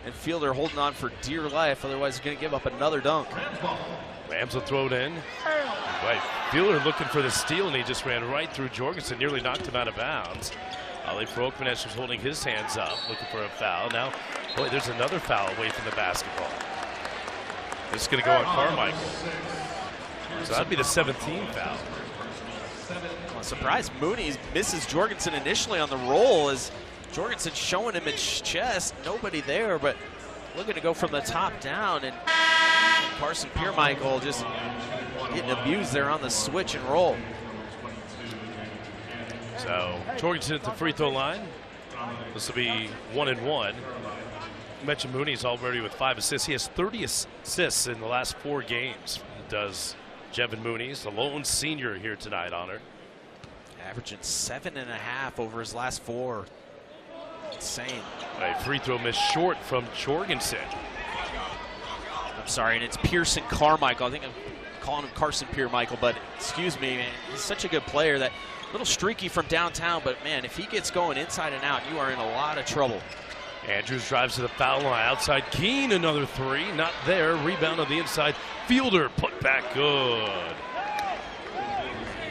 And Fielder holding on for dear life. Otherwise, he's going to give up another dunk. Rams will throw it in. Right. Fielder looking for the steal, and he just ran right through Jorgensen, nearly knocked him out of bounds. Ali Farokmanish was holding his hands up, looking for a foul. Now, boy, there's another foul away from the basketball. This is going to go on Carmichael. So that'd be the 17th foul. I'm surprised Mooney misses Jorgensen initially on the roll, as Jorgensen showing him his chest. Nobody there, but looking to go from the top down, and Carson Piermichael just getting abused there on the switch and roll. So Jorgensen at the free throw line. This will be 1-1. You mentioned Mooney's already with 5 assists. He has 30 assists in the last 4 games. Does Jevin Mooney's, the lone senior here tonight, Honor. Averaging 7.5 over his last 4. Insane. A free throw miss short from Jorgensen. I'm sorry, and it's Pearson Carmichael. I think I'm calling him Carson Piermichael, but excuse me, man. He's such a good player. That little streaky from downtown, but man, if he gets going inside and out, you are in a lot of trouble. Andrews drives to the foul line. Outside Keene, another 3. Not there. Rebound on the inside. Fielder put back good.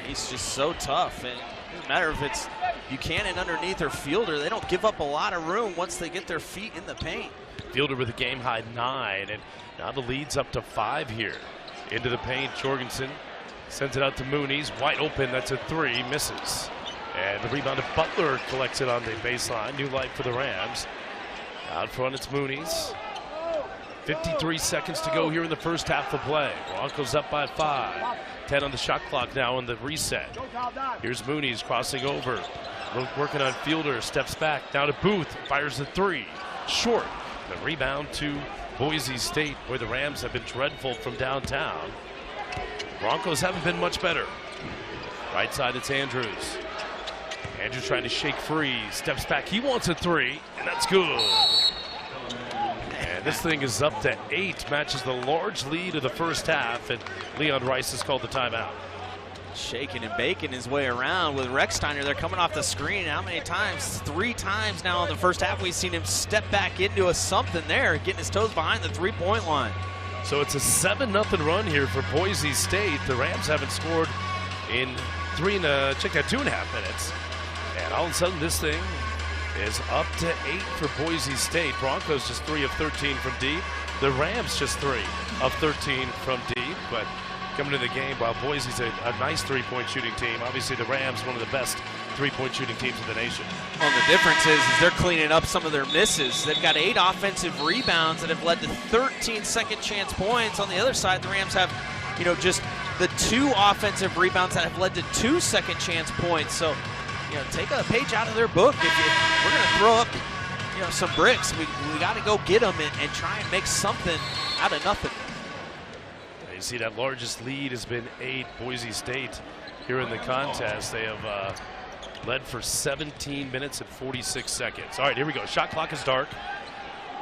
He's just so tough. And it doesn't matter if it's Buchanan underneath or Fielder. They don't give up a lot of room once they get their feet in the paint. Fielder with a game-high 9, and now the lead's up to 5 here. Into the paint, Jorgensen sends it out to Mooney's. Wide open, that's a 3, misses. And the rebound to Butler collects it on the baseline. New life for the Rams. Out front, it's Mooney's. 53 seconds to go here in the first half of play. Broncos up by 5. 10 on the shot clock now in the reset. Here's Mooney's crossing over. Working on Fielder, steps back. Down to Booth, fires the 3. Short. The rebound to Boise State, where the Rams have been dreadful from downtown. Broncos haven't been much better. Right side, it's Andrews. Andrews trying to shake free, steps back. He wants a 3, and that's good. And this thing is up to 8, matches the large lead of the first half, and Leon Rice has called the timeout. Shaking and baking his way around with Rechsteiner. They're coming off the screen. How many times? 3 times now in the first half we've seen him step back into a something there, getting his toes behind the 3-point line. So it's a 7-0 run here for Boise State. The Rams haven't scored in 2.5 minutes. And all of a sudden this thing is up to 8 for Boise State. Broncos just 3 of 13 from deep. The Rams just 3 of 13 from deep, but coming to the game, while Boise's a nice three-point shooting team, obviously the Rams, one of the best three-point shooting teams in the nation. Well, the difference is they're cleaning up some of their misses. They've got 8 offensive rebounds that have led to 13 second chance points. On the other side, the Rams have, just the 2 offensive rebounds that have led to 2 second chance points. So, take a page out of their book. If we're going to throw up, some bricks, we got to go get them and try and make something out of nothing. You see that largest lead has been 8. Boise State here in the contest. They have led for 17 minutes and 46 seconds. All right, here we go. Shot clock is dark.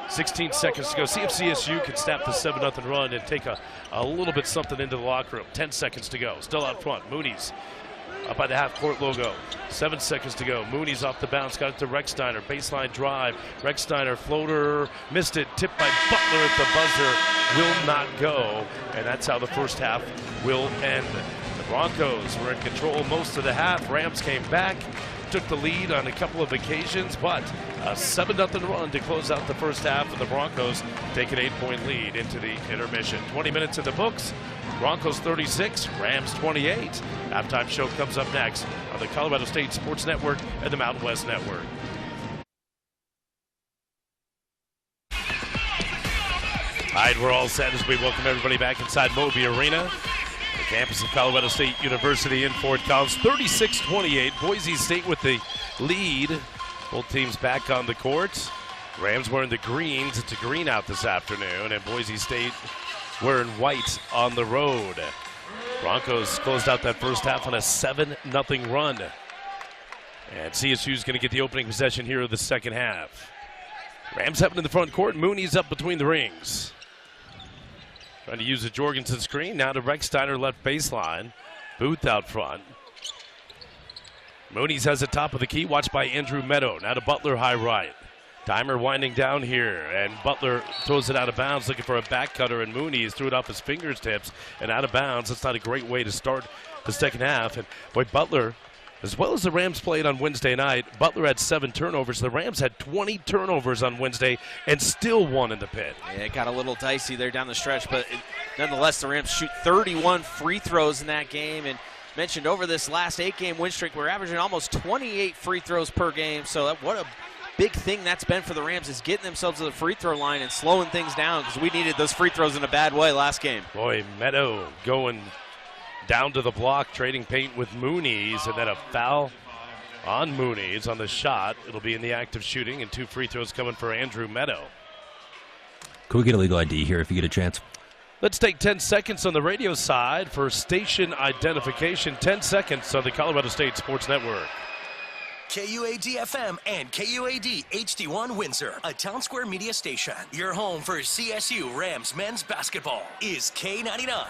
16 seconds to go. See if CSU can snap the 7-0 run and take a little bit something into the locker room. 10 seconds to go. Still out front. Mooney's up by the half-court logo. 7 seconds to go. Mooney's off the bounce. Got it to Rechsteiner. Baseline drive. Rechsteiner floater. Missed it. Tipped by Butler at the buzzer. Will not go. And that's how the first half will end. The Broncos were in control most of the half. Rams came back. Took the lead on a couple of occasions, but a 7-0 run to close out the first half, and the Broncos take an 8-point lead into the intermission. 20 minutes in the books. Broncos 36, Rams 28. Halftime show comes up next on the Colorado State Sports Network and the Mountain West Network. All right, we're all set as we welcome everybody back inside Moby Arena. The campus of Colorado State University in Fort Collins. 36-28. Boise State with the lead. Both teams back on the court. Rams wearing the greens. It's a green out this afternoon. And Boise State wearing white on the road. Broncos closed out that first half on a 7-0 run. And CSU's going to get the opening possession here of the second half. Rams have it in the front court. Mooney's up between the rings. Trying to use the Jorgensen screen. Now to Rechsteiner left baseline. Booth out front. Mooney's has the top of the key. Watched by Andrew Meadow. Now to Butler high right. Timer winding down here. And Butler throws it out of bounds looking for a back cutter. And Mooney's threw it off his fingertips and out of bounds. That's not a great way to start the second half. And boy, Butler, as well as the Rams played on Wednesday night, Butler had 7 turnovers. The Rams had 20 turnovers on Wednesday and still won in the pit. Yeah, it got a little dicey there down the stretch, but nonetheless, the Rams shoot 31 free throws in that game. And mentioned over this last 8-game win streak, we're averaging almost 28 free throws per game. So what a big thing that's been for the Rams is getting themselves to the free throw line and slowing things down because we needed those free throws in a bad way last game. Boy, Meadow going down to the block, trading paint with Mooney's, and then a foul on Mooney's on the shot. It'll be in the act of shooting, and 2 free throws coming for Andrew Meadow. Could we get a legal ID here if you get a chance? Let's take 10 seconds on the radio side for station identification. 10 seconds on the Colorado State Sports Network. KUAD-FM and KUAD HD1 Windsor, a Town Square media station. Your home for CSU Rams men's basketball is K99.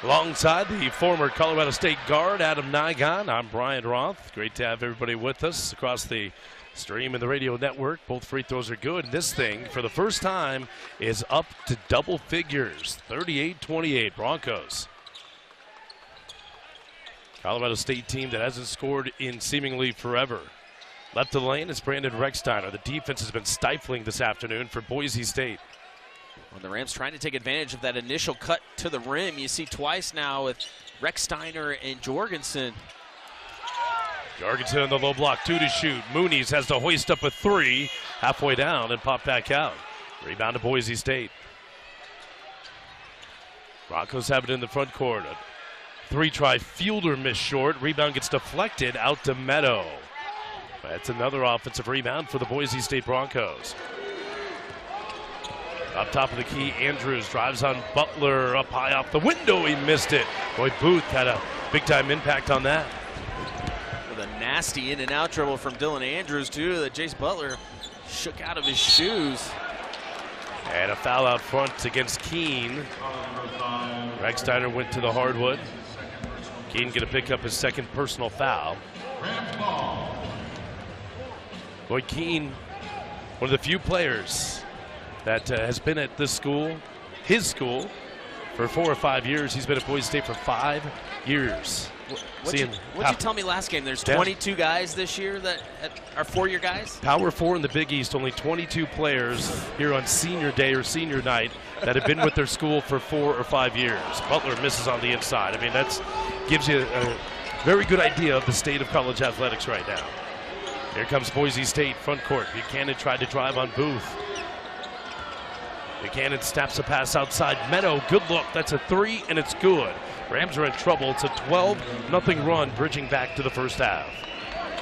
Alongside the former Colorado State guard, Adam Nigon, I'm Brian Roth. Great to have everybody with us across the stream and the radio network. Both free throws are good. This thing, for the first time, is up to double figures. 38-28 Broncos. Colorado State team that hasn't scored in seemingly forever. Left of the lane is Brandon Rechsteiner. The defense has been stifling this afternoon for Boise State. When the Rams trying to take advantage of that initial cut to the rim, you see twice now with Rechsteiner and Jorgensen. Jorgensen on the low block, 2 to shoot. Mooney's has to hoist up a 3, halfway down and pop back out. Rebound to Boise State. Broncos have it in the front court. A 3-try fielder missed short. Rebound gets deflected out to Meadow. That's another offensive rebound for the Boise State Broncos. Up top of the key, Andrews drives on Butler up high off the window. He missed it. Boy, Booth had a big-time impact on that. With a nasty in-and-out dribble from Dylan Andrews, too, that Jace Butler shook out of his shoes. And a foul out front against Keene. Rechsteiner went to the hardwood. Keene going to pick up his second personal foul. Boy, Keene, one of the few players that has been at this school, his school, for 4 or 5 years. He's been at Boise State for 5. years. What'd you tell me last game? There's 22 guys this year that are four-year guys? Power 4 in the Big East, only 22 players here on senior day or senior night that have been with their school for 4 or 5 years. Butler misses on the inside. I mean, that gives you a very good idea of the state of college athletics right now. Here comes Boise State front court. Buchanan tried to drive on Booth. Buchanan snaps a pass outside. Meadow, good look. That's a 3, and it's good. Rams are in trouble. It's a 12-0 run, bridging back to the first half.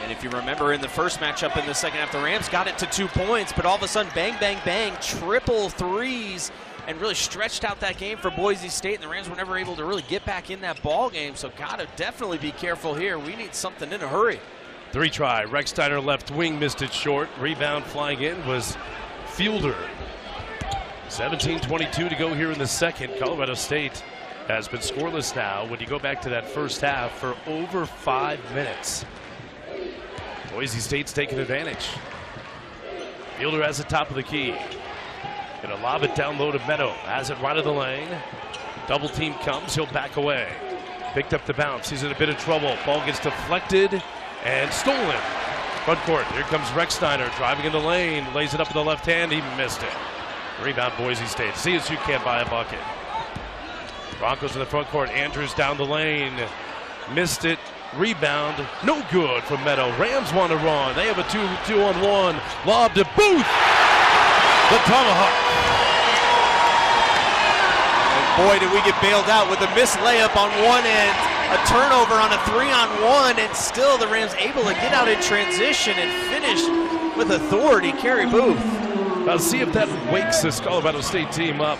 And if you remember in the first matchup in the second half, the Rams got it to 2 points, but all of a sudden, bang, bang, bang, triple threes, and really stretched out that game for Boise State, and the Rams were never able to really get back in that ball game, so got to definitely be careful here. We need something in a hurry. 3 try. Rechsteiner left wing, missed it short. Rebound flying in was Fielder. 17:22 to go here in the second. Colorado State has been scoreless now when you go back to that first half for over 5 minutes. Boise State's taking advantage. Fielder has the top of the key. Gonna lob it down low to Meadow. Has it right of the lane. Double team comes, he'll back away. Picked up the bounce, he's in a bit of trouble. Ball gets deflected and stolen. Front court, here comes Rechsteiner driving in the lane. Lays it up with the left hand, he missed it. Rebound Boise State. CSU can't buy a bucket. Broncos in the front court. Andrews down the lane. Missed it. Rebound. No good from Meadow. Rams want to run. They have a 2-on-1. Lob to Booth. The tomahawk. And boy, did we get bailed out with a missed layup on one end. A turnover on a 3-on-1, and still the Rams able to get out in transition and finish with authority. Kerry Booth. I'll see if that wakes this Colorado State team up.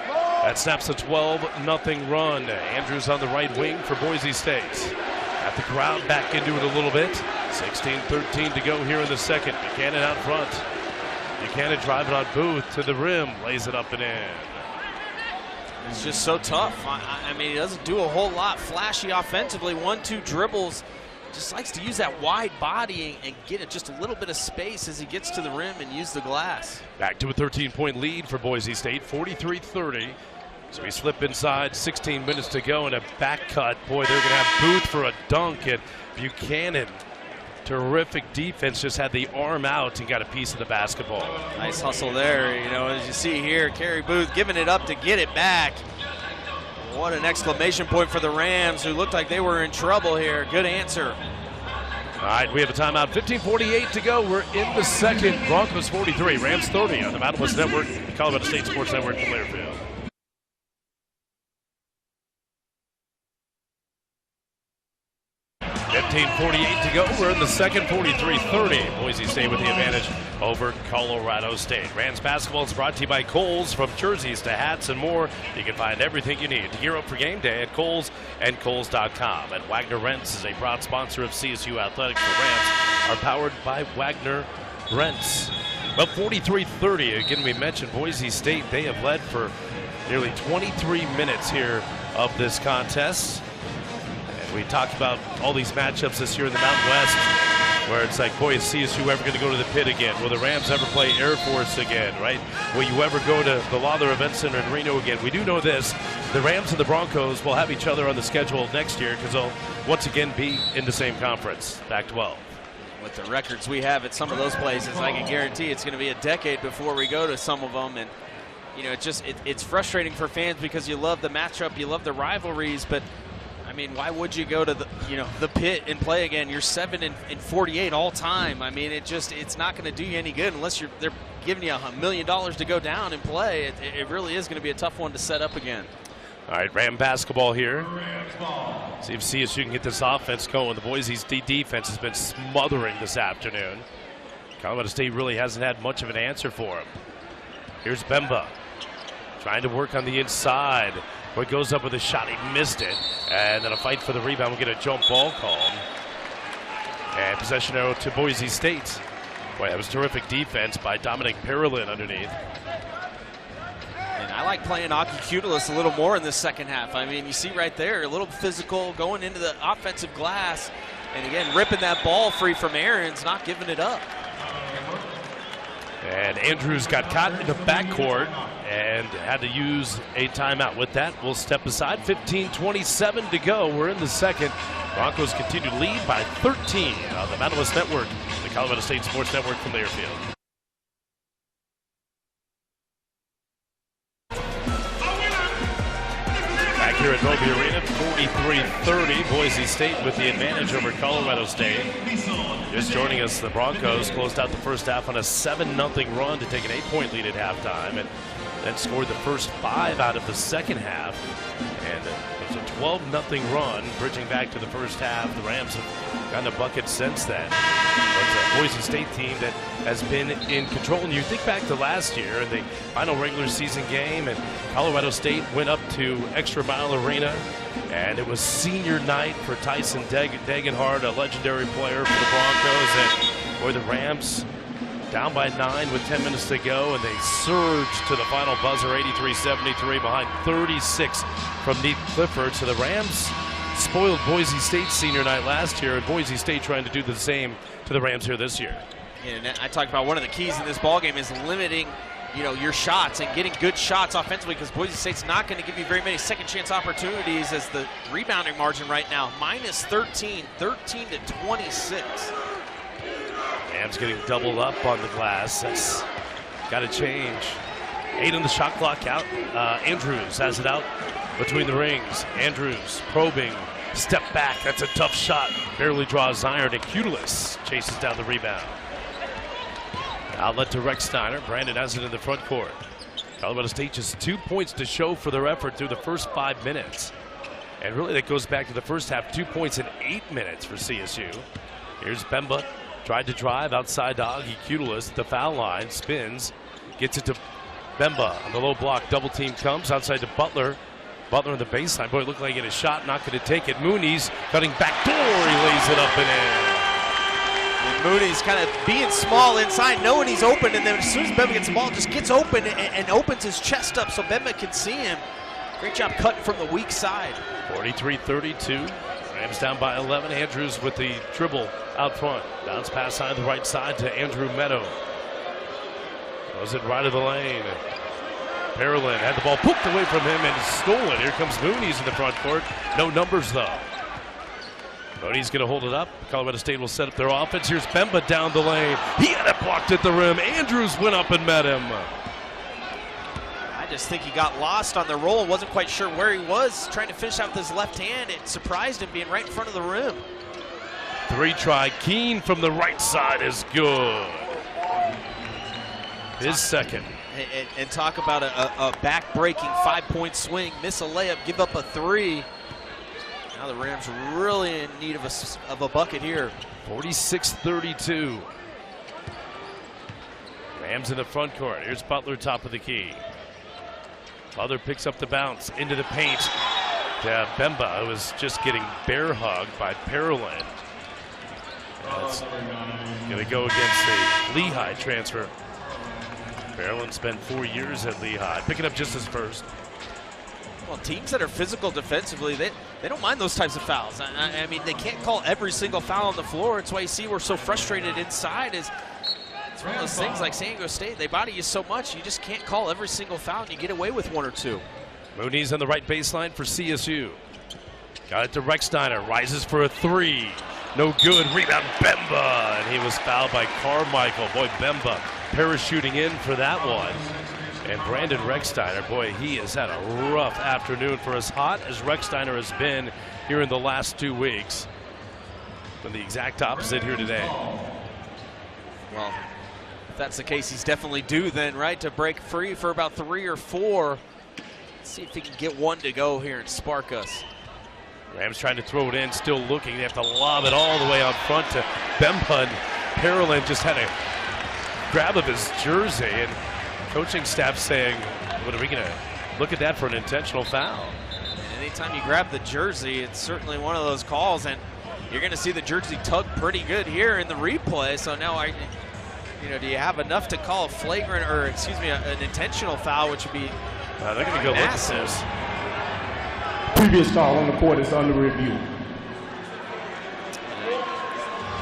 That snaps a 12-0 run. Andrews on the right wing for Boise State. Got the crowd back into it a little bit. 16-13 to go here in the second. Buchanan out front. Buchanan driving on Booth to the rim. Lays it up and in. It's just so tough. I mean, he doesn't do a whole lot flashy offensively. 1-2 dribbles. Just likes to use that wide body and get it just a little bit of space as he gets to the rim and use the glass. Back to a 13-point lead for Boise State, 43-30. So we slip inside, 16 minutes to go, and a back cut. Boy, they're going to have Booth for a dunk, and Buchanan, terrific defense, just had the arm out and got a piece of the basketball. Nice hustle there. You know, as you see here, Kerry Booth giving it up to get it back. What an exclamation point for the Rams, who looked like they were in trouble here. Good answer. All right, we have a timeout. 15:48 to go. We're in the second. Broncos 43, Rams 30 on the Mountain West Network, Colorado State Sports Network from Learfield. $15:48 to go. We're in the second, 43-30. Boise State with the advantage over Colorado State. Rams basketball is brought to you by Kohl's. From jerseys to hats and more, you can find everything you need to gear up for game day at Kohl's and Kohl's.com. And Wagner Rents is a proud sponsor of CSU Athletics. The Rams are powered by Wagner Rents. Well, 43-30. Again, we mentioned Boise State. They have led for nearly 23 minutes here of this contest. We talked about all these matchups this year in the Mountain West, where it's like, boy, is CSU ever going to go to the pit again? Will the Rams ever play Air Force again, right? Will you ever go to the Lawler Event Center in Reno again? We do know this. The Rams and the Broncos will have each other on the schedule next year because they'll once again be in the same conference, Pac-12. With the records we have at some of those places, I can guarantee it's going to be a decade before we go to some of them. And, you know, it's frustrating for fans because you love the matchup, you love the rivalries, but I mean, why would you go to the pit and play again? You're 7-48 all time. I mean, it's not going to do you any good unless they're giving you $1 million to go down and play. It really is going to be a tough one to set up again. All right, Ram basketball here. See if CSU can get this offense going. The Boise State defense has been smothering this afternoon. Colorado State really hasn't had much of an answer for him. Here's Bemba trying to work on the inside. Boy goes up with a shot, he missed it. And then a fight for the rebound. We'll get a jump ball called. And possession arrow to Boise State. Boy, that was terrific defense by Dominic Parolin underneath. And I like playing Aki Kutelis a little more in this second half. I mean, you see right there, a little physical, going into the offensive glass. And again, ripping that ball free from Aarons, not giving it up. And Andrews got caught in the backcourt. And and had to use a timeout. With that, we'll step aside. 15:27 to go. We're in the second. Broncos continue to lead by 13 on the Mountain West Network, the Colorado State Sports Network from Learfield. Back here at Moby Arena, 43-30. Boise State with the advantage over Colorado State. Just joining us, the Broncos closed out the first half on a 7-0 run to take an 8-point lead at halftime, and then scored the first 5 out of the second half. And it was a 12-0 run, bridging back to the first half. The Rams have gotten a bucket since then. But the Boise State team that has been in control. And you think back to last year in the final regular season game, and Colorado State went up to Extra Mile Arena, and it was senior night for Tyson Degenhardt, a legendary player for the Broncos. And boy, the Rams down by 9 with 10 minutes to go, and they surged to the final buzzer, 83-73, behind 36 from Neath Clifford. So the Rams spoiled Boise State's senior night last year, and Boise State trying to do the same to the Rams here this year. And I talked about one of the keys in this ballgame is limiting, your shots and getting good shots offensively, because Boise State's not going to give you very many second chance opportunities, as the rebounding margin right now, minus 13 to 26. Rams getting doubled up on the glass. That's got to change. 8 on the shot clock out. Andrews has it out between the rings. Andrews probing, step back. That's a tough shot. Barely draws iron, and Cutelis chases down the rebound. Outlet to Rex Steiner. Brandon has it in the front court. Colorado State just 2 points to show for their effort through the first 5 minutes. And really that goes back to the first half. 2 points in 8 minutes for CSU. Here's Bemba. Tried to drive outside to Augie Cutelis at the foul line. Spins. Gets it to Bemba on the low block. Double team comes outside to Butler. Butler on the baseline. Boy, it looked like he had a shot. Not going to take it. Mooney's cutting back door. He lays it up and in. And Mooney's kind of being small inside, knowing he's open, and then as soon as Bemba gets the ball, just gets open and opens his chest up so Bemba can see him. Great job cutting from the weak side. 43-32. Rams down by 11. Andrews with the dribble out front. Bounce pass on the right side to Andrew Meadow. Throws it right of the lane. Parolin had the ball poked away from him and stolen. Here comes Mooney's in the front court. No numbers though. Mooney's going to hold it up. Colorado State will set up their offense. Here's Bemba down the lane. He had it blocked at the rim. Andrews went up and met him. I just think he got lost on the roll and wasn't quite sure where he was, trying to finish out with his left hand. It surprised him being right in front of the rim. 3-try. Keene from the right side is good. His second. And talk about a back-breaking 5-point swing, miss a layup, give up a 3. Now the Rams really in need of a bucket here. 46-32. Rams in the front court. Here's Butler, top of the key. Butler picks up the bounce into the paint. Bemba, who was just getting bear hugged by Parolin. That's going to go against the Lehigh transfer. Parolin spent 4 years at Lehigh, picking up just his first. Well, teams that are physical defensively, they don't mind those types of fouls. I mean, they can't call every single foul on the floor. It's why you see we're so frustrated inside. It's one of those things like San Diego State. They body you so much, you just can't call every single foul, and you get away with 1 or 2. Mooney's on the right baseline for CSU. Got it to Rex Steiner. Rises for a 3. No good. Rebound Bemba. And he was fouled by Carmichael. Boy, Bemba parachuting in for that one. And Brandon Rexsteiner, boy, he has had a rough afternoon for as hot as Rexsteiner has been here in the last 2 weeks. But the exact opposite here today. Well, if that's the case, he's definitely due then, right, to break free for about 3 or 4. Let's see if he can get 1 to go here and spark us. Rams trying to throw it in, still looking. They have to lob it all the way out front to Bemba. Parolin just had a grab of his jersey, and coaching staff saying, what are we going to look at that for an intentional foul? And anytime you grab the jersey, it's certainly one of those calls, and you're going to see the jersey tug pretty good here in the replay. So now, do you have enough to call a flagrant, or excuse me, an intentional foul, which would be they're going to go massive. Look at this. Previous call on the court is under review.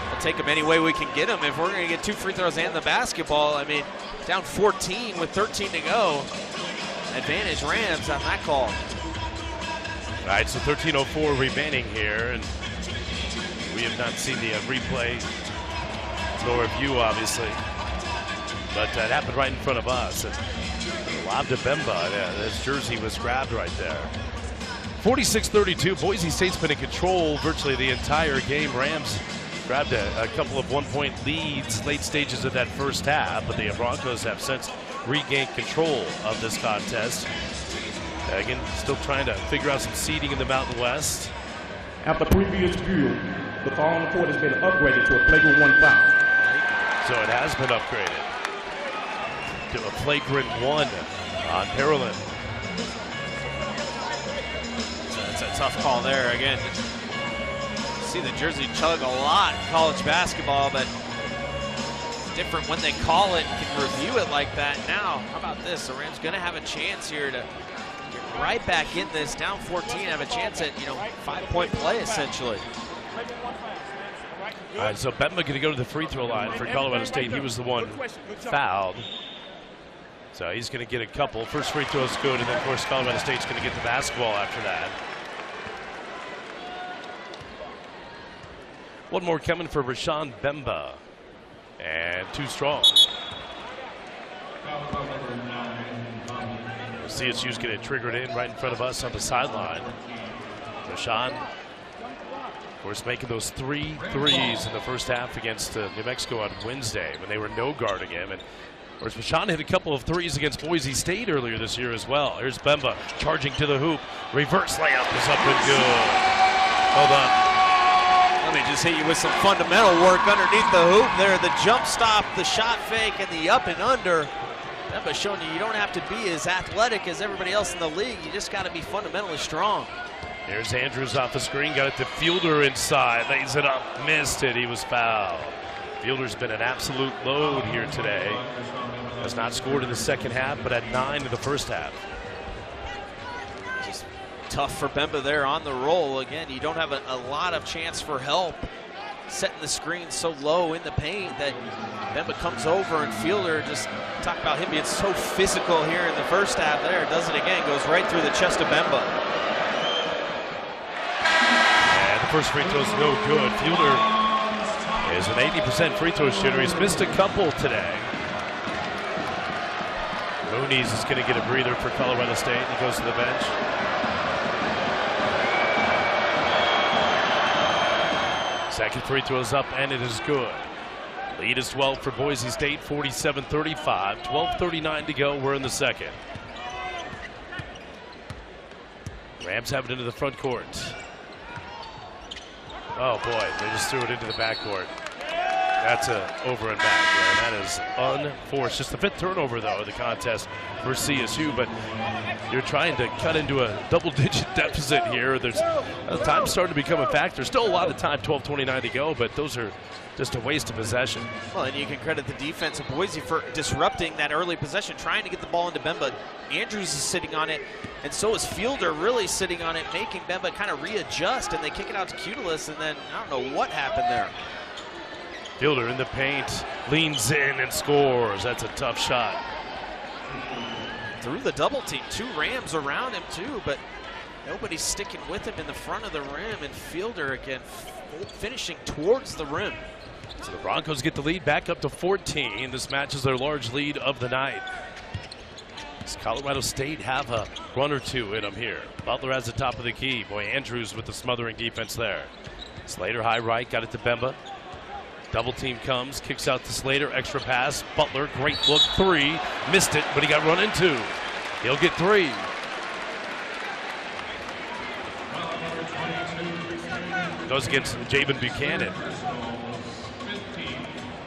We'll take them any way we can get them. If we're going to get 2 free throws and the basketball, I mean, down 14 with 13 to go. advantage Rams on that call. All right, so 13:04 remaining here, and we have not seen the replay nor review, obviously, but that happened right in front of us. And lob to Bemba. Yeah, his jersey was grabbed right there. 46-32. Boise State's been in control virtually the entire game. Rams grabbed a couple of one-point leads late stages of that first half, but the Broncos have since regained control of this contest. Again, still trying to figure out some seeding in the Mountain West. After previous view, the call on the court has been upgraded to a flagrant 1 foul. So it has been upgraded to a flagrant 1 on Parolin. So that's a tough call there. Again, see the jersey chug a lot in college basketball, but it's different when they call it and can review it like that. Now, how about this? The Rams going to have a chance here to get right back in this, down 14, have a chance at, 5-point play, essentially. All right, so Bemba going to go to the free throw line for Colorado State. He was the one fouled. So he's going to get a couple. First free throw is good, and then, of course, Colorado State's going to get the basketball after that. One more coming for Rashawn Bemba. And too strong. CSU's going to trigger it in right in front of us on the sideline. Rashawn, of course, making those 3 threes in the first half against New Mexico on Wednesday when they were no guarding him. And of course, Rashawn hit a couple of threes against Boise State earlier this year as well. Here's Bemba charging to the hoop. Reverse layup is up and good. Well done. Let me just hit you with some fundamental work underneath the hoop there. The jump stop, the shot fake, and the up and under. Bemba showing you don't have to be as athletic as everybody else in the league. You just got to be fundamentally strong. Here's Andrews off the screen. Got it to Fielder inside. Lays it up. Missed it. He was fouled. Fielder's been an absolute load here today. Has not scored in the second half, but had 9 in the first half. Just tough for Bemba there on the roll. Again, you don't have a lot of chance for help. Setting the screen so low in the paint that Bemba comes over, and Fielder, just talk about him being so physical here in the first half there. Does it again, goes right through the chest of Bemba. And the first free throw is no good. Fielder is an 80% free throw shooter. He's missed a couple today. Mooney's is going to get a breather for Colorado State. He goes to the bench. Second free throw is up, and it is good. Lead is 12 for Boise State, 47-35. 12:39 to go. We're in the second. Rams have it into the front court. Oh, boy. They just threw it into the backcourt. That's a over and back there. That is unforced. Just the 5th turnover, though, of the contest for CSU. But you're trying to cut into a double-digit deficit here. There's time starting to become a factor. Still a lot of time, 12:29 to go, but those are just a waste of possession. Well, and you can credit the defense of Boise for disrupting that early possession, trying to get the ball into Bemba. Andrews is sitting on it, and so is Fielder really sitting on it, making Bemba kind of readjust, and they kick it out to Cutelis, and then I don't know what happened there. Fielder in the paint, leans in and scores. That's a tough shot. Through the double team, 2 Rams around him too, but nobody's sticking with him in the front of the rim, and Fielder again finishing towards the rim. So the Broncos get the lead back up to 14. This matches their large lead of the night. Does Colorado State have a run or two in them here? Butler has the top of the key. Boy, Andrews with the smothering defense there. Slater high right, got it to Bemba. Double team comes, kicks out to Slater, extra pass. Butler, great look, 3. Missed it, but he got run into. He'll get 3. Goes against Javen Buchanan.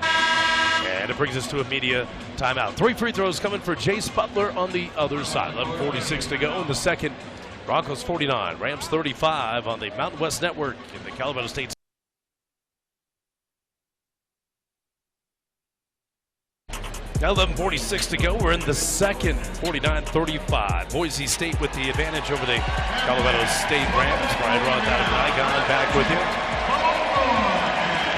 And it brings us to a media timeout. 3 free throws coming for Jace Butler on the other side. 11:46 to go in the second. Broncos 49, Rams 35 on the Mountain West Network in the Colorado State. Now 11:46 to go. We're in the second. 49-35. Boise State with the advantage over the Colorado State Rams. Brian Roth out of Lygon back with you.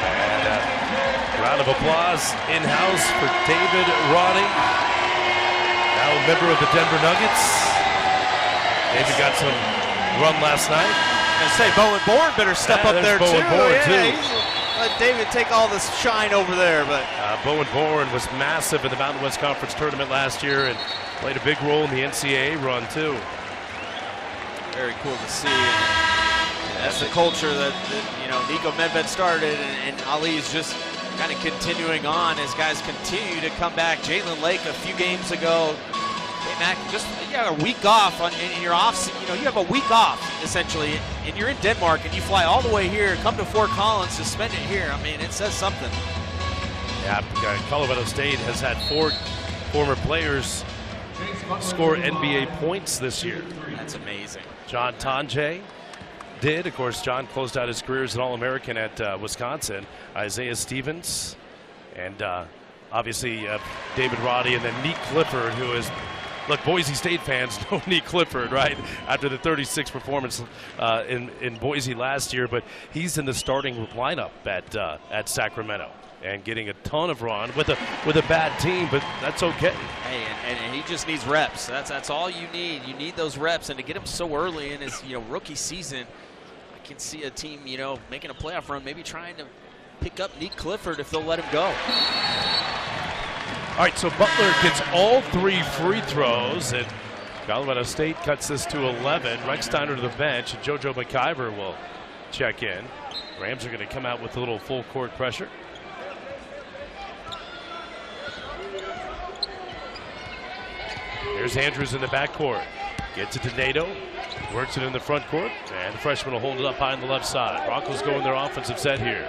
And a round of applause in-house for David Roddy. Now member of the Denver Nuggets. David got some run last night. I say Bowen Bourne better step up there Bowen too. Bourne too. Let David take all this shine over there, but Bowen Bourne was massive in the Mountain West Conference tournament last year and played a big role in the NCAA run too. Very cool to see. That's the culture that Nico Medved started, and Ali is just kind of continuing on as guys continue to come back. Jalen Lake a few games ago. Hey Mac, you have a week off in your off. You have a week off essentially, and you're in Denmark, and you fly all the way here, come to Fort Collins to spend it here. I mean, it says something. Yeah, Colorado State has had 4 former players score NBA points this year. That's amazing. John Tonje did. Of course, John closed out his career as an All-American at Wisconsin. Isaiah Stevens, and obviously David Roddy, and then Neat Clifford, who is, look, Boise State fans know Neat Clifford, right? After the 36 performance in Boise last year, but he's in the starting lineup at Sacramento and getting a ton of run with a bad team, but that's okay. Hey, and he just needs reps. That's all you need. You need those reps, and to get him so early in his rookie season, I can see a team making a playoff run, maybe trying to pick up Neat Clifford if they'll let him go. All right, so Butler gets all 3 free throws, and Colorado State cuts this to 11. Rex Steiner to the bench, and JoJo McIver will check in. Rams are going to come out with a little full court pressure. Here's Andrews in the backcourt. Gets it to Nato. Works it in the front court. And the freshman will hold it up high on the left side. Broncos go in their offensive set here.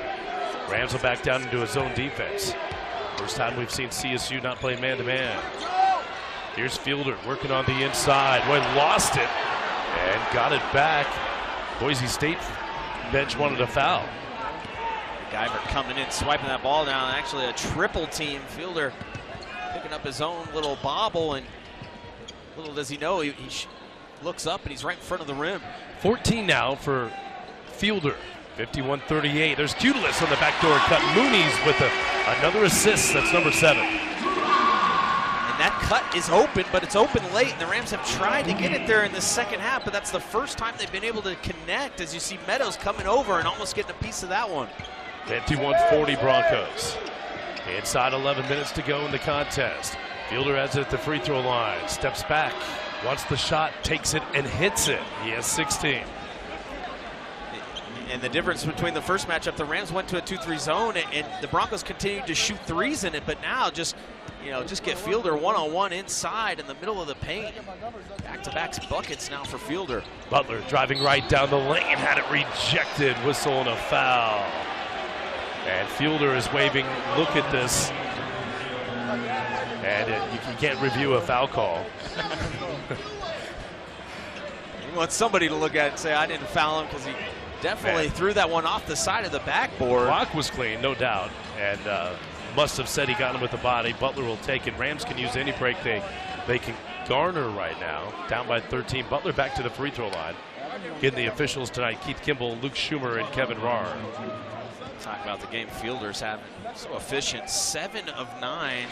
Rams will back down into a zone defense. First time we've seen CSU not play man-to-man. Here's Fielder working on the inside. Well, lost it and got it back. Boise State bench wanted a foul. Guyver coming in, swiping that ball down. Actually a triple team. Fielder picking up his own little bobble, and little does he know, he looks up and he's right in front of the rim. 14 now for Fielder. 51-38. There's Cudelis on the backdoor cut. Mooney's with another assist. That's number 7. And that cut is open, but it's open late, and the Rams have tried to get it there in the second half, but that's the first time they've been able to connect, as you see Meadows coming over and almost getting a piece of that one. 51-40 Broncos. Inside 11 minutes to go in the contest. Fielder has it at the free throw line. Steps back, wants the shot, takes it, and hits it. He has 16. And the difference between the first matchup, the Rams went to a 2-3 zone, and the Broncos continued to shoot threes in it, but now just get Fielder one-on-one inside in the middle of the paint. Back-to-back buckets now for Fielder. Butler driving right down the lane, had it rejected, whistle and a foul. And Fielder is waving, look at this. And you can't review a foul call. You want somebody to look at it and say, I didn't foul him, because he definitely threw that one off the side of the backboard. Block was clean, no doubt, and must have said he got him with the body. Butler will take it. Rams can use any break they can garner right now. Down by 13. Butler back to the free throw line. Getting the officials tonight, Keith Kimball, Luke Schumer, and Kevin Rahr. Talk about the game Fielder's having. So efficient, 7 of 9.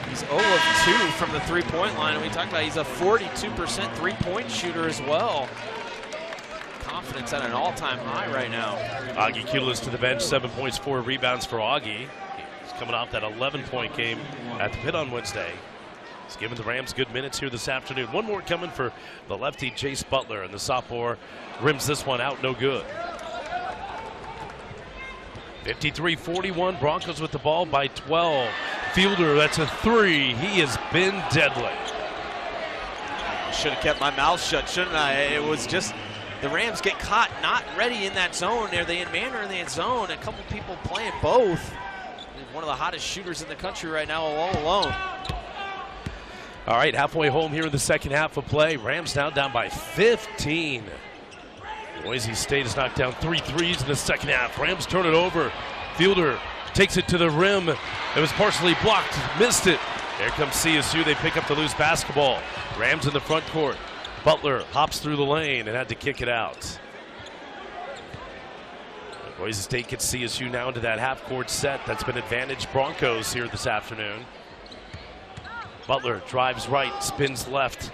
He's 0 of 2 from the three-point line, and we talked about he's a 42% three-point shooter as well. Confidence at an all-time high right now. Augie Cudelis to the bench, 7 points, 4 rebounds for Augie. He's coming off that 11-point game at the pit on Wednesday. He's giving the Rams good minutes here this afternoon. One more coming for the lefty Jace Butler, and the sophomore rims this one out, no good. 53-41, Broncos with the ball by 12. Fielder, that's a 3. He has been deadly. Should have kept my mouth shut, shouldn't I? It was just the Rams get caught not ready in that zone. Are they in man or in that zone? A couple people playing both. One of the hottest shooters in the country right now, all alone. All right, halfway home here in the second half of play. Rams now down by 15. Boise State has knocked down 3 threes in the second half. Rams turn it over. Fielder takes it to the rim. It was partially blocked, missed it. Here comes CSU. They pick up the loose basketball. Rams in the front court. Butler hops through the lane and had to kick it out. Boise State gets CSU now into that half-court set. That's been advantage Broncos here this afternoon. Butler drives right, spins left,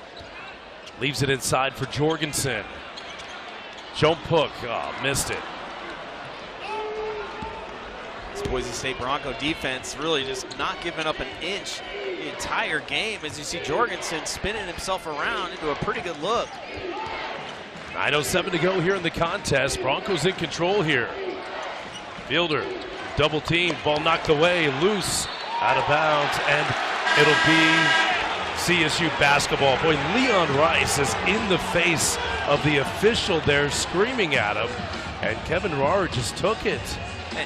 leaves it inside for Jorgensen. Jump hook, missed it. This Boise State Bronco defense really just not giving up an inch the entire game, as you see Jorgensen spinning himself around into a pretty good look. 9:07 to go here in the contest. Broncos in control here. Fielder, double team, ball knocked away, loose, out of bounds, and it'll be CSU basketball. Boy, Leon Rice is in the face of the official there, screaming at him, and Kevin Rohrer just took it.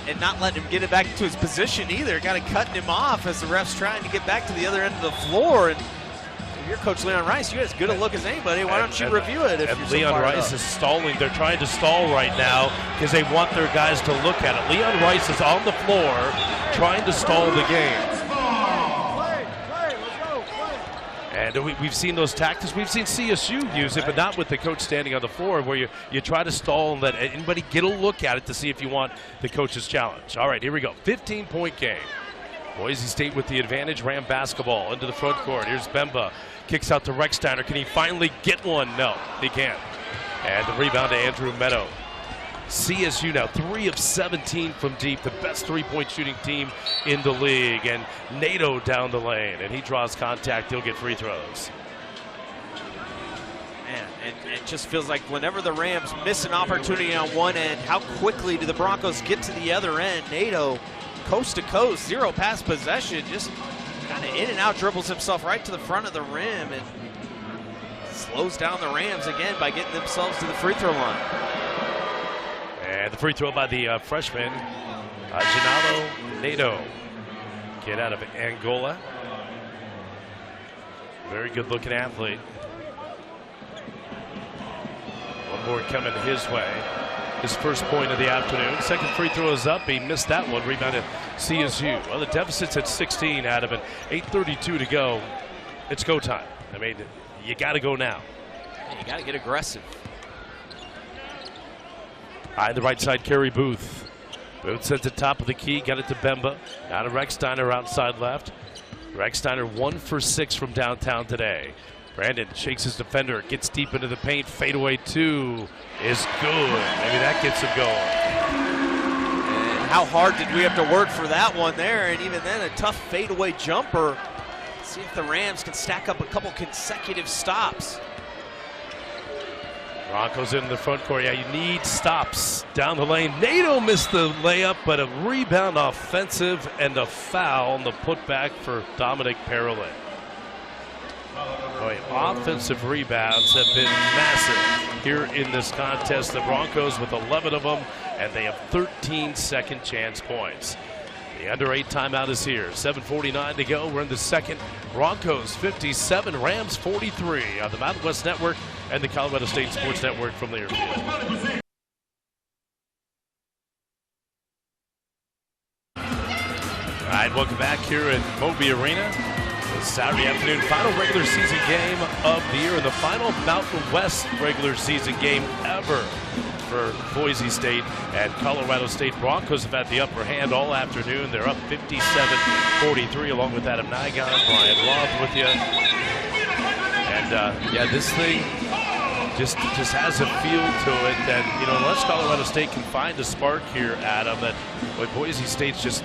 And not letting him get it back to his position either. Kind of cutting him off as the ref's trying to get back to the other end of the floor. And if you're Coach Leon Rice, you have as good a look as anybody. Why don't you review it? If Leon Rice is stalling. They're trying to stall right now because they want their guys to look at it. Leon Rice is on the floor trying to stall the game. And we've seen those tactics. We've seen CSU use it, but not with the coach standing on the floor, where you try to stall and let anybody get a look at it to see if you want the coach's challenge. All right, here we go. 15-point game. Boise State with the advantage. Ram basketball into the front court. Here's Bemba. Kicks out to Rexsteiner. Can he finally get one? No, he can't. And the rebound to Andrew Meadow. CSU now 3 of 17 from deep, the best three-point shooting team in the league. And Nato down the lane, and he draws contact. He'll get free throws. Man, and it just feels like whenever the Rams miss an opportunity on one end, how quickly do the Broncos get to the other end? Nato, coast to coast, 0 pass possession, just kind of in and out, dribbles himself right to the front of the rim, and slows down the Rams again by getting themselves to the free throw line. And the free throw by the freshman, Gennaro Nato. Kid out of Angola. Very good looking athlete. One more coming his way. His first point of the afternoon. Second free throw is up. He missed that one. Rebounded CSU. Well, the deficit's at 16 out of it. 8:32 to go. It's go time. I mean, you got to go now. You got to get aggressive. On the right side, Kerry Booth. Booth sent it top of the key, got it to Bemba. Now to Rexsteiner outside left. Rexsteiner 1 for 6 from downtown today. Brandon shakes his defender, gets deep into the paint. Fadeaway 2 is good. Maybe that gets him going. And how hard did we have to work for that one there? And even then, a tough fadeaway jumper. Let's see if the Rams can stack up a couple consecutive stops. Broncos in the front court. Yeah, you need stops down the lane. Nato missed the layup, but a rebound offensive and a foul on the putback for Dominic Parolin. Boy, offensive rebounds have been massive here in this contest. The Broncos with 11 of them, and they have 13 second chance points. The under 8 timeout is here. 7:49 to go. We're in the second. Broncos 57, Rams 43 on the Mountain West Network and the Colorado State Sports Network from Learfield. All right, welcome back here at Moby Arena. It's Saturday afternoon, final regular season game of the year and the final Mountain West regular season game ever for Boise State and Colorado State. Broncos have had the upper hand all afternoon. They're up 57-43 along with Adam Nigon, Brian Roth with you. And yeah, this thing just has a feel to it that, you know, unless Colorado State can find a spark here, Adam, that Boise State's they just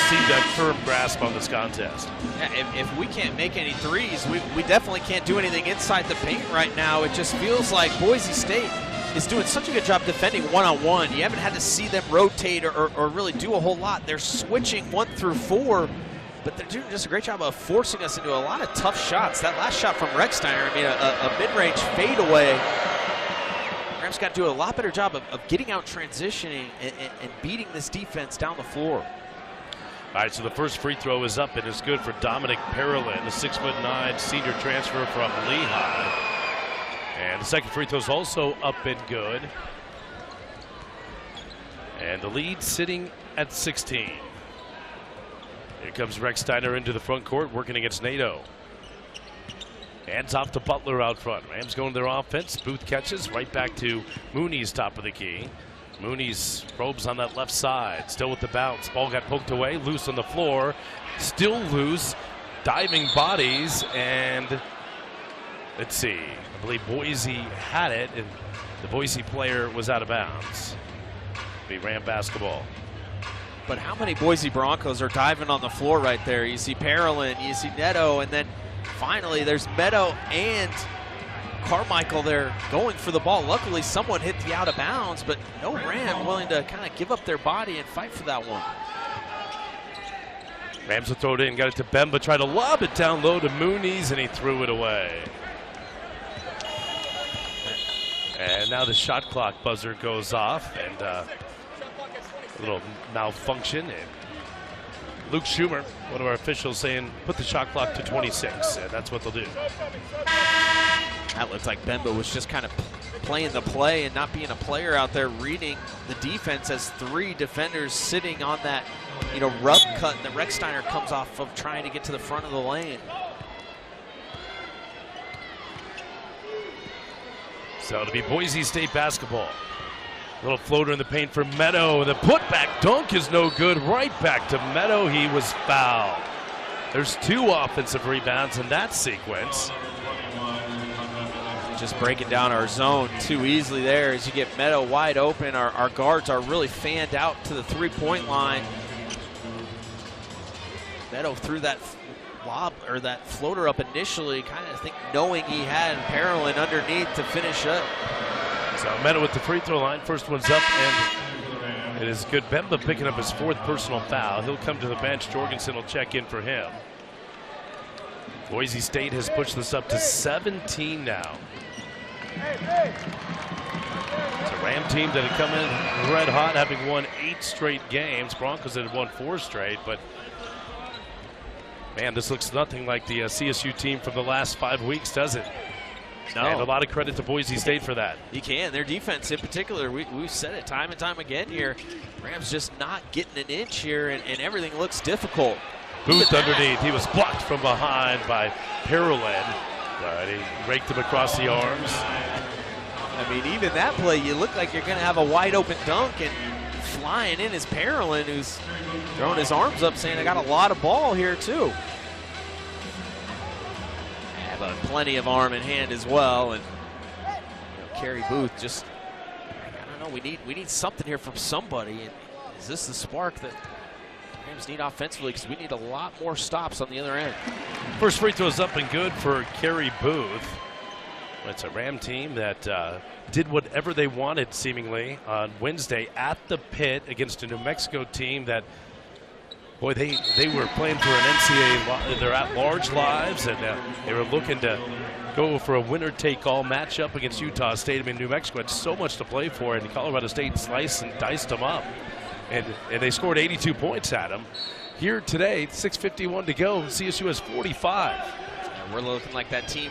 seem to have firm grasp on this contest. Yeah, if we can't make any threes, we definitely can't do anything inside the paint right now. It just feels like Boise State is doing such a good job defending one-on-one. You haven't had to see them rotate or really do a whole lot. They're switching 1 through 4, but they're doing just a great job of forcing us into a lot of tough shots. That last shot from Rexsteiner, I mean, a mid-range fadeaway. Rams got to do a lot better job of getting out transitioning and beating this defense down the floor. All right, so the first free throw is up and is good for Dominic Parolin, the 6'9" senior transfer from Lehigh. And the second free throw is also up and good. And the lead sitting at 16. Here comes Rexsteiner into the front court, working against Nato. Hands off to Butler out front. Rams going to their offense. Booth catches right back to Mooney's top of the key. Mooney's probes on that left side. Still with the bounce. Ball got poked away. Loose on the floor. Still loose. diving bodies, and let's see, I believe Boise had it, and the Boise player was out of bounds. Be Ram basketball. But how many Boise Broncos are diving on the floor right there? You see Parolin, you see Neto, and then finally there's Meadow and Carmichael there going for the ball. Luckily someone hit the out of bounds, but no Ram willing to kind of give up their body and fight for that one. Rams will throw it in, got it to Bemba, tried to lob it down low to Mooney's, and he threw it away. And now the shot clock buzzer goes off, and a little malfunction. And Luke Schumer, one of our officials, saying put the shot clock to 26, and that's what they'll do. That looked like Bemba was just kind of playing the play and not being a player out there reading the defense as 3 defenders sitting on that, rub cut that Rechsteiner comes off of trying to get to the front of the lane. So it'll be Boise State basketball. Little floater in the paint for Meadow. The putback dunk is no good. Right back to Meadow. He was fouled. There's 2 offensive rebounds in that sequence. Just breaking down our zone too easily there as you get Meadow wide open. Our guards are really fanned out to the 3-point line. Meadow threw that lob or that floater up initially, kind of knowing he had Parolin underneath to finish up. So Meadow with the free throw line. First one's up, and it is good. Bemba picking up his 4th personal foul. He'll come to the bench. Jorgensen will check in for him. Boise State has pushed this up to 17 now. It's a Ram team that had come in red hot, having won 8 straight games. Broncos that had won 4 straight, but man, this looks nothing like the CSU team from the last 5 weeks, does it? No. And a lot of credit to Boise State for that. You can. Their defense in particular, we've said it time and time again here. Rams just not getting an inch here, and everything looks difficult. Booth underneath. He was blocked from behind by Parolin. He raked him across the arms. I mean, even that play, you look like you're going to have a wide open dunk, and flying in is Parolin, who's throwing his arms up saying, I got a lot of ball here too. Have plenty of arm and hand as well, and Kerry Booth just, I don't know, we need something here from somebody, and is this the spark that Rams need offensively, because we need a lot more stops on the other end. First free throw is up and good for Kerry Booth. It's a Ram team that did whatever they wanted seemingly on Wednesday at the pit against a New Mexico team that, boy, they were playing for an NCAA, their at-large lives, and they were looking to go for a winner-take-all matchup against Utah State. I mean, New Mexico had so much to play for, and Colorado State sliced and diced them up. And they scored 82 points at them. Here today, 6:51 to go, CSU has 45. We're looking like that team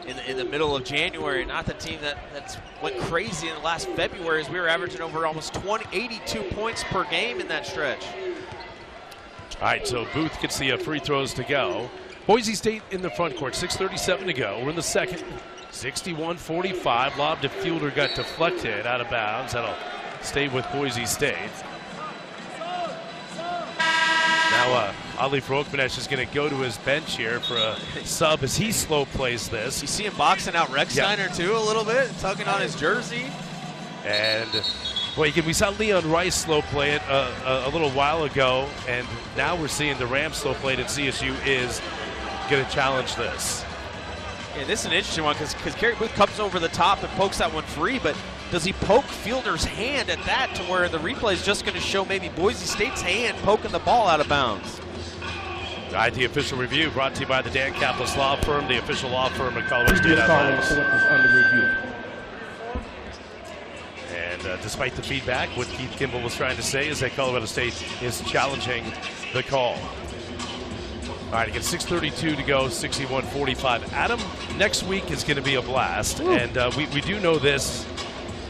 in the middle of January, not the team that's went crazy in the last February, as we were averaging over almost 82 points per game in that stretch. All right, so Booth gets the free throws to go. Boise State in the front court, 6:37 to go. We're in the second, 61-45. Lob to Fielder got deflected out of bounds. That'll stay with Boise State. Now Ali Frokmanesh is going to go to his bench here for a sub as he slow plays this. You see him boxing out Rechsteiner too a little bit, tugging on his jersey. And boy, we saw Leon Rice slow play it a little while ago, and now we're seeing the Rams slow play it, and CSU is going to challenge this. Yeah, this is an interesting one because Kerry Booth comes over the top and pokes that one free, but does he poke Fielder's hand at that to where the replay is just going to show maybe Boise State's hand poking the ball out of bounds? All right, the official review brought to you by the Dan Kaplan Law Firm, the official law firm of Colorado State Athletics. And despite the feedback, what Keith Kimball was trying to say is that Colorado State is challenging the call. All right, again, 6:32 to go, 61-45. Adam, next week is going to be a blast. Ooh. And we do know this.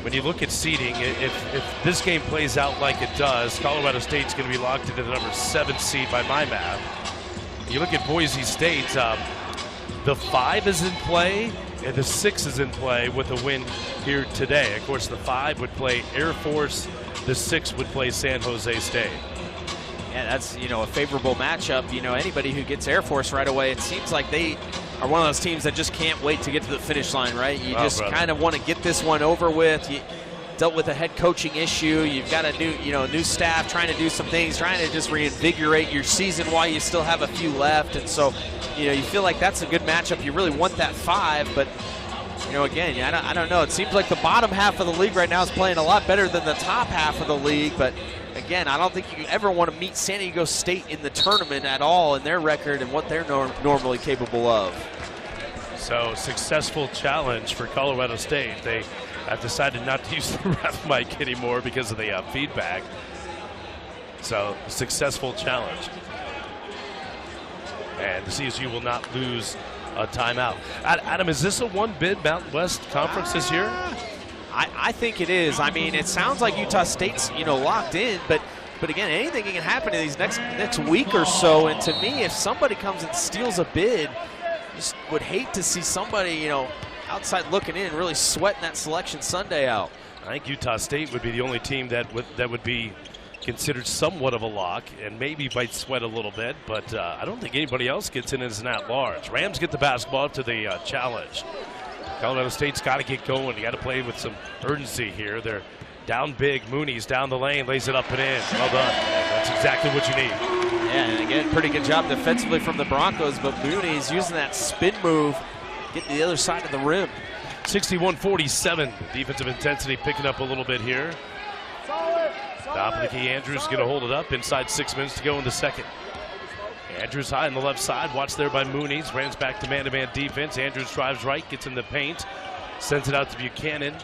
When you look at seeding, if this game plays out like it does, Colorado State's going to be locked into the number 7 seed by my math. You look at Boise State, the 5 is in play, and the 6 is in play with a win here today. Of course, the 5 would play Air Force, the 6 would play San Jose State. Yeah, that's, a favorable matchup. Anybody who gets Air Force right away, it seems like they are one of those teams that just can't wait to get to the finish line, right? You just kind of want to get this one over with. You dealt with a head coaching issue. You've got a new staff trying to do some things, trying to just reinvigorate your season while you still have a few left. And so, you feel like that's a good matchup. You really want that 5, but again, I don't know. It seems like the bottom half of the league right now is playing a lot better than the top half of the league. But again, I don't think you ever want to meet San Diego State in the tournament at all in their record and what they're normally capable of. So, successful challenge for Colorado State. They have decided not to use the ref mic anymore because of the feedback. So, successful challenge. And the CSU will not lose a timeout. Adam, is this a one-bid Mountain West Conference this year? I think it is. I mean, it sounds like Utah State's, locked in, but again, anything can happen in these next week or so. And to me, if somebody comes and steals a bid, just would hate to see somebody, outside looking in, really sweating that Selection Sunday out. I think Utah State would be the only team that would be considered somewhat of a lock and maybe might sweat a little bit, but I don't think anybody else gets in as an at-large. Rams get the basketball to the challenge. Colorado State's got to get going. You got to play with some urgency here. They're down big. Mooney's down the lane, lays it up and in. Well done. That's exactly what you need. Yeah, and again, pretty good job defensively from the Broncos, but Mooney's using that spin move, getting to the other side of the rim. 61-47. Defensive intensity picking up a little bit here. Top of the key, Andrews going to hold it up. Inside 6 minutes to go in the second. Andrews high on the left side, watched there by Mooney's. Rams back to man-to-man defense. Andrews drives right, gets in the paint, sends it out to Buchanan.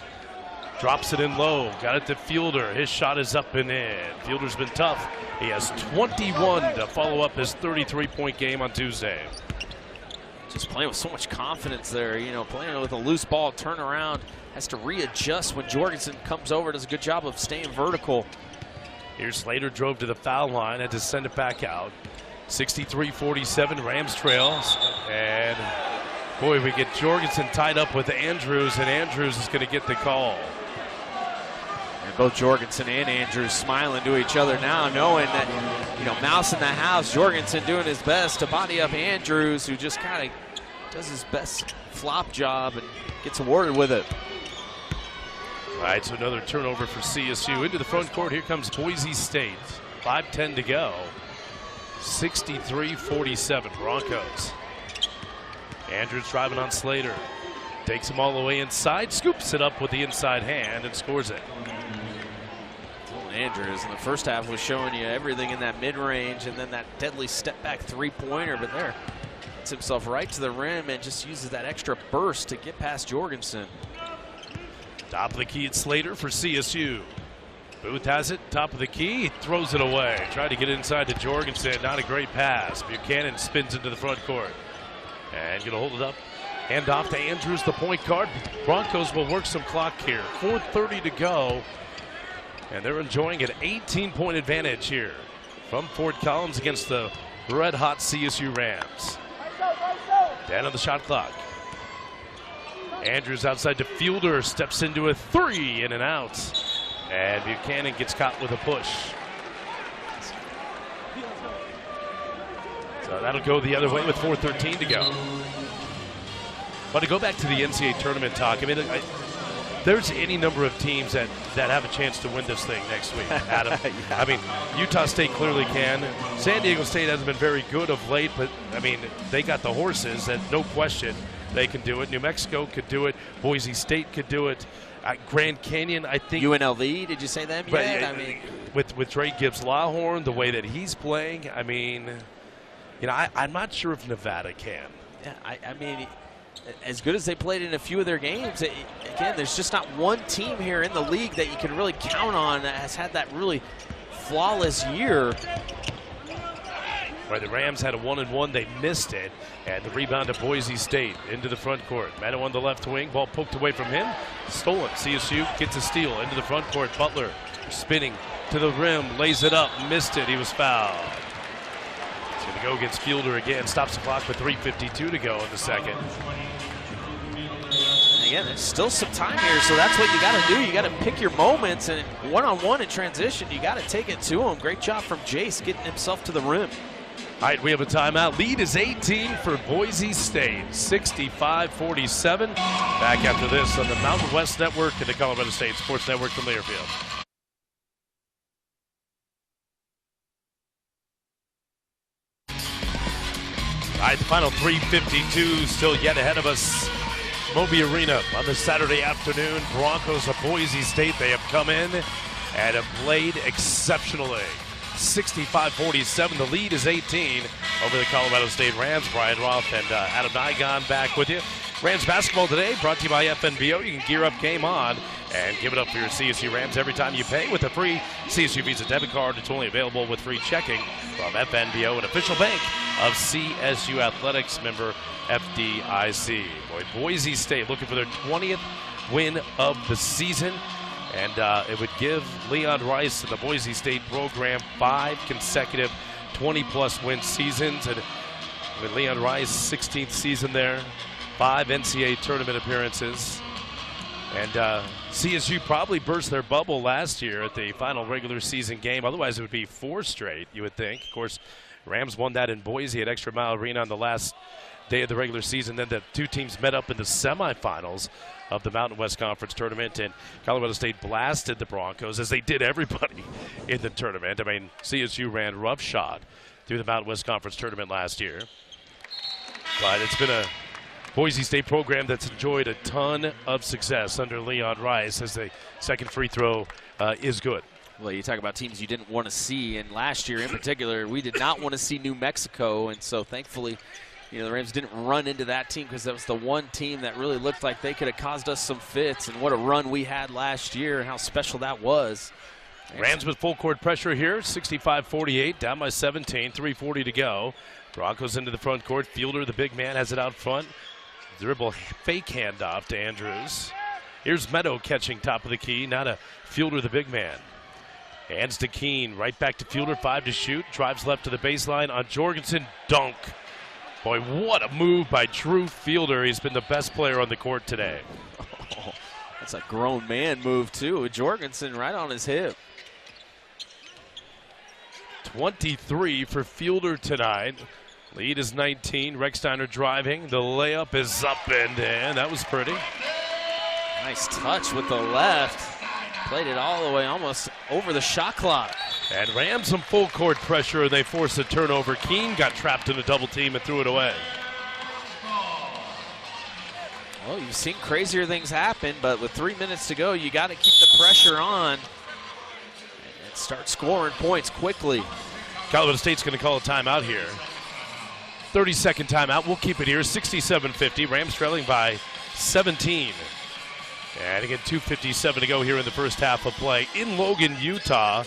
Drops it in low, got it to Fielder. His shot is up and in. Fielder's been tough. He has 21 to follow up his 33-point game on Tuesday. Just playing with so much confidence there, playing with a loose ball, turn around, has to readjust when Jorgensen comes over, does a good job of staying vertical. Here's Slater, drove to the foul line, had to send it back out. 63-47, Rams trails. And boy, we get Jorgensen tied up with Andrews, and Andrews is going to get the call. And both Jorgensen and Andrews smiling to each other now, knowing that, mouse in the house, Jorgensen doing his best to body up Andrews, who just kind of does his best flop job and gets awarded with it. All right, so another turnover for CSU. Into the front court, here comes Boise State. 5:10 to go. 63-47, Broncos. Andrews driving on Slater. Takes him all the way inside, scoops it up with the inside hand and scores it. Andrews in the first half was showing you everything in that mid-range and then that deadly step-back three-pointer, but there gets himself right to the rim and just uses that extra burst to get past Jorgensen. Top of the key, it's Slater for CSU. Booth has it, top of the key, he throws it away. Tried to get inside to Jorgensen, not a great pass. Buchanan spins into the front court. And gonna hold it up. Hand off to Andrews, the point guard. Broncos will work some clock here. 4:30 to go. And they're enjoying an 18-point advantage here from Fort Collins against the red-hot CSU Rams. Down on the shot clock. Andrews outside to Fielder, steps into a three, in and out. And Buchanan gets caught with a push. So that'll go the other way with 4:13 to go. But to go back to the NCAA tournament talk, I mean, there's any number of teams that have a chance to win this thing next week, Adam. Yeah. I mean, Utah State clearly can. San Diego State hasn't been very good of late, but, I mean, they got the horses, and no question they can do it. New Mexico could do it. Boise State could do it. Grand Canyon, I think. UNLV, did you say them yet? I mean, with Trey Gibbs-Lawhorn, the way that he's playing, I mean, I'm not sure if Nevada can. Yeah, I mean, as good as they played in a few of their games, again, there's just not one team here in the league that you can really count on that has had that really flawless year. Right, the Rams had a 1-and-1. They missed it. And the rebound to Boise State into the front court. Meadow on the left wing. Ball poked away from him. Stolen. CSU gets a steal into the front court. Butler spinning to the rim. Lays it up. Missed it. He was fouled. He's going to go against Fielder again. Stops the clock with 3:52 to go in the second. again, there's still some time here, so that's what you got to do. You got to pick your moments, and one-on-one in transition, you got to take it to him. Great job from Jace getting himself to the rim. All right, we have a timeout. Lead is 18 for Boise State, 65-47. Back after this on the Mountain West Network and the Colorado State Sports Network from Learfield. All right, the final 3:52 still yet ahead of us. Moby Arena on the Saturday afternoon. Broncos of Boise State, they have come in and have played exceptionally. 65-47, the lead is 18 over the Colorado State Rams. Brian Roth and Adam Nygon back with you. Rams basketball today brought to you by FNBO. You can gear up, game on, and give it up for your CSU Rams every time you pay with a free CSU Visa debit card. It's only available with free checking from FNBO, an official bank of CSU Athletics, member FDIC. Boy, Boise State looking for their 20th win of the season. And it would give Leon Rice and the Boise State program 5 consecutive 20-plus win seasons. And with Leon Rice, 16th season there, 5 NCAA tournament appearances. And CSU probably burst their bubble last year at the final regular season game. Otherwise, it would be 4 straight, you would think. Of course, Rams won that in Boise at Extra Mile Arena on the last day of the regular season. Then the two teams met up in the semifinals of the Mountain West Conference tournament, and Colorado State blasted the Broncos, as they did everybody in the tournament. I mean, CSU ran roughshod through the Mountain West Conference tournament last year. But it's been a Boise State program that's enjoyed a ton of success under Leon Rice, as the second free throw is good. Well, you talk about teams you didn't want to see, and last year in particular, we did not want to see New Mexico, and so thankfully, you know, the Rams didn't run into that team, because that was the one team that really looked like they could have caused us some fits, and what a run we had last year and how special that was. Rams with full court pressure here, 65-48, down by 17, 3:40 to go. Broncos into the front court. Fielder, the big man, has it out front. Dribble fake handoff to Andrews. Here's Meadow catching top of the key, now to Fielder, the big man. Hands to Keene, right back to Fielder, 5 to shoot. Drives left to the baseline on Jorgensen, dunk. Boy, what a move by Drew Fielder. He's been the best player on the court today. Oh, that's a grown man move, too. Jorgensen right on his hip. 23 for Fielder tonight. Lead is 19. Rechsteiner driving. The layup is up and in. That was pretty. Nice touch with the left. Played it all the way almost over the shot clock. And Rams some full court pressure, and they forced a turnover. Keene got trapped in a double team and threw it away. Well, you've seen crazier things happen, but with 3 minutes to go, you got to keep the pressure on and start scoring points quickly. Colorado State's going to call a timeout here. 30-second timeout. We'll keep it here. 67-50. Rams trailing by 17. And again, 2:57 to go here in the first half of play in Logan, Utah.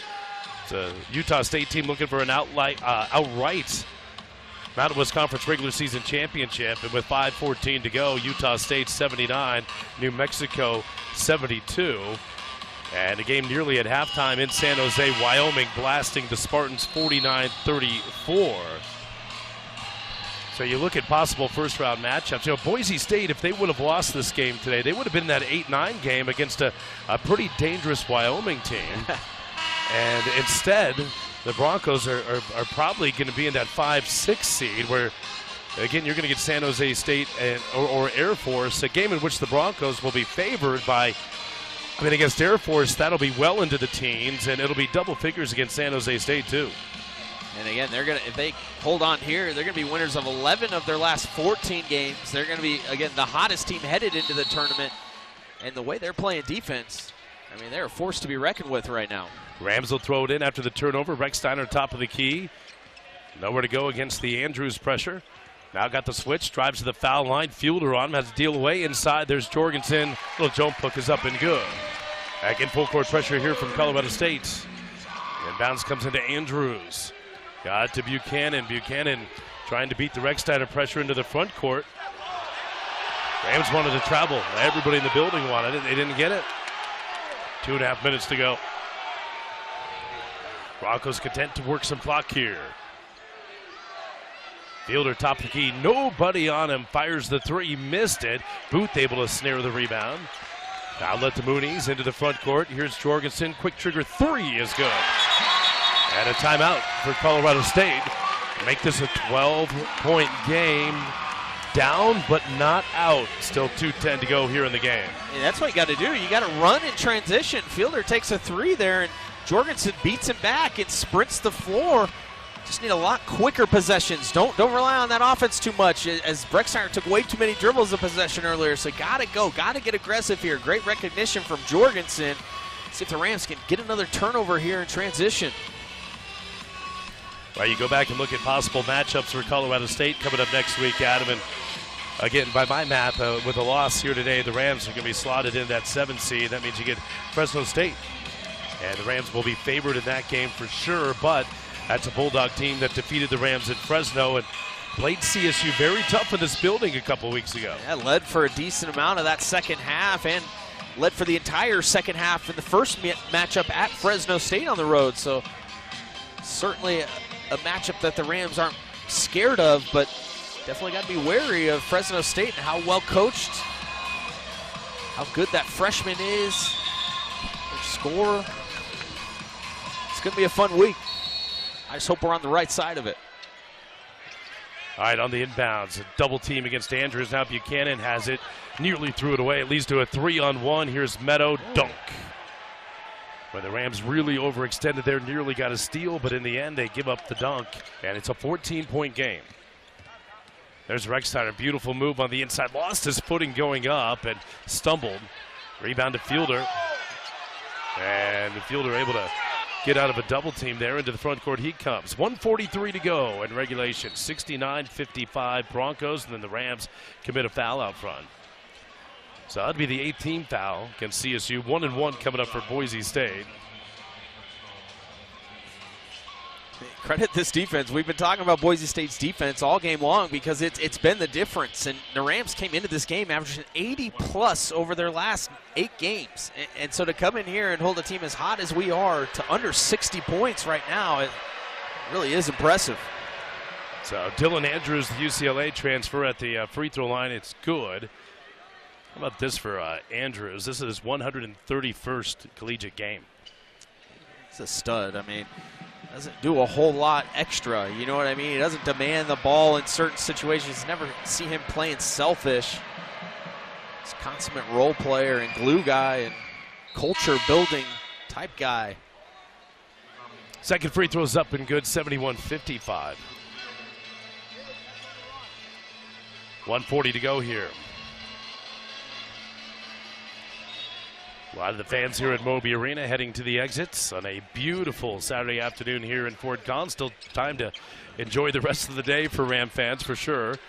It's a Utah State team looking for an outright Mountain West Conference regular season championship. And with 5:14 to go, Utah State 79, New Mexico 72. And a game nearly at halftime in San Jose, Wyoming blasting the Spartans 49-34. So you look at possible first-round matchups. You know, Boise State, if they would have lost this game today, they would have been in that 8-9 game against a pretty dangerous Wyoming team. And instead, the Broncos are probably going to be in that 5-6 seed where, again, you're going to get San Jose State or Air Force, a game in which the Broncos will be favored by, I mean, against Air Force, that'll be well into the teens, and it'll be double figures against San Jose State, too. And again, they're gonna, if they hold on here, they're gonna be winners of 11 of their last 14 games. They're gonna be, again, the hottest team headed into the tournament. And the way they're playing defense, I mean, they're a force to be reckoned with right now. Rams will throw it in after the turnover. Rechsteiner top of the key. Nowhere to go against the Andrews pressure. Now got the switch, drives to the foul line. Fielder on him, has to deal away inside. There's Jorgensen. Little jump hook is up and good. Back in full court pressure here from Colorado State. Inbounds comes into Andrews. Got it to Buchanan. Buchanan trying to beat the Rechsteiner pressure into the front court. Rams wanted to travel. Everybody in the building wanted it. They didn't get it. 2.5 minutes to go. Broncos content to work some clock here. Fielder top of the key, nobody on him, fires the three, missed it. Booth able to snare the rebound. Outlet to Mooney's into the front court. Here's Jorgensen, quick trigger three is good. And a timeout for Colorado State. Make this a 12-point game. Down but not out. Still 2:10 to go here in the game. Yeah, that's what you got to do. You got to run in transition. Fielder takes a three there, and Jorgensen beats him back and sprints the floor. Just need a lot quicker possessions. Don't rely on that offense too much, as Brexheimer took way too many dribbles of possession earlier. So got to go, got to get aggressive here. Great recognition from Jorgensen. See if the Rams can get another turnover here in transition. Well, you go back and look at possible matchups for Colorado State coming up next week, Adam. And again, by my math, with a loss here today, the Rams are going to be slotted in that 7 seed. That means you get Fresno State. And the Rams will be favored in that game for sure, but that's a Bulldog team that defeated the Rams in Fresno and played CSU very tough in this building a couple weeks ago. Yeah, led for a decent amount of that second half and led for the entire second half in the first matchup at Fresno State on the road. So certainly a matchup that the Rams aren't scared of, but definitely got to be wary of Fresno State and how well coached, how good that freshman is, their scorer. It's going to be a fun week. I just hope we're on the right side of it. All right, on the inbounds, a double team against Andrews. Now Buchanan has it, nearly threw it away. It leads to a 3-on-1. Here's Meadow, dunk. Where the Rams really overextended there, nearly got a steal, but in the end they give up the dunk, and it's a 14-point game. There's Rexsteiner, beautiful move on the inside, lost his footing going up and stumbled. Rebound to Fielder, and the Fielder able to get out of a double team there. Into the front court he comes. 1:43 to go in regulation. 69-55 Broncos, and then the Rams commit a foul out front. So that'd be the 18th foul against CSU. 1-1 coming up for Boise State. Credit this defense. We've been talking about Boise State's defense all game long because it's been the difference. And the Rams came into this game averaging 80+ over their last 8 games. And so to come in here and hold a team as hot as we are to under 60 points right now, it really is impressive. So Dylan Andrews, the UCLA transfer at the free throw line. It's good. How about this for Andrews? This is his 131st collegiate game. He's a stud. I mean, doesn't do a whole lot extra. You know what I mean? He doesn't demand the ball in certain situations. Never see him playing selfish. He's a consummate role player and glue guy and culture building type guy. Second free throw's up and good, 71-55. 1:40 to go here. A lot of the fans here at Moby Arena heading to the exits on a beautiful Saturday afternoon here in Fort Collins. Still time to enjoy the rest of the day for Ram fans for sure.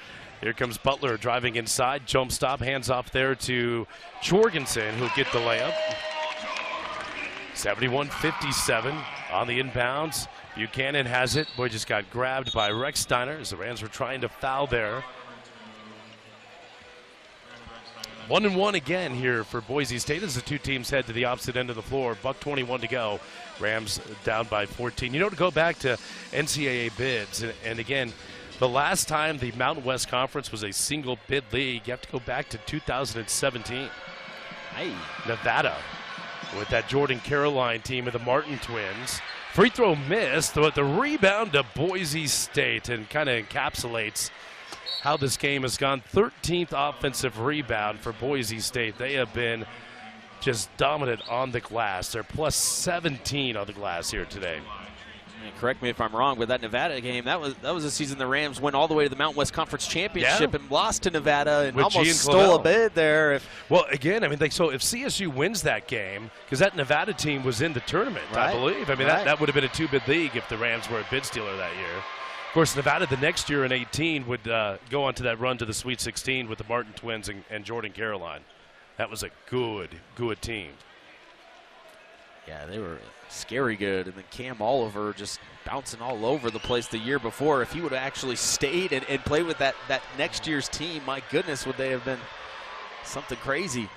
Here comes Butler driving inside. Jump stop, hands off there to Jorgensen, who'll get the layup. 71-57 on the inbounds. Buchanan has it. Boy, just got grabbed by Rexsteiner as the Rams were trying to foul there. 1-1 again here for Boise State as the two teams head to the opposite end of the floor. $1:21 to go. Rams down by 14. You know, to go back to NCAA bids, and again, the last time the Mountain West Conference was a single bid league, you have to go back to 2017. Hey. Nevada with that Jordan Caroline team of the Martin twins. Free throw missed, but the rebound to Boise State and kind of encapsulates how this game has gone. 13th offensive rebound for Boise State. They have been just dominant on the glass. They're plus 17 on the glass here today. And correct me if I'm wrong, but that Nevada game, that was a season the Rams went all the way to the Mountain West Conference Championship and lost to Nevada and with almost stole a bid there. Well, again, I mean, so if CSU wins that game, because that Nevada team was in the tournament, right. I believe. I mean, that would have been a 2-bid league if the Rams were a bid stealer that year. Of course, Nevada the next year in 18 would go on to that run to the Sweet 16 with the Martin twins and Jordan Caroline. That was a good team. Yeah, they were scary good. And then Cam Oliver just bouncing all over the place the year before. If he would have actually stayed and played with that next year's team, my goodness, would they have been something crazy.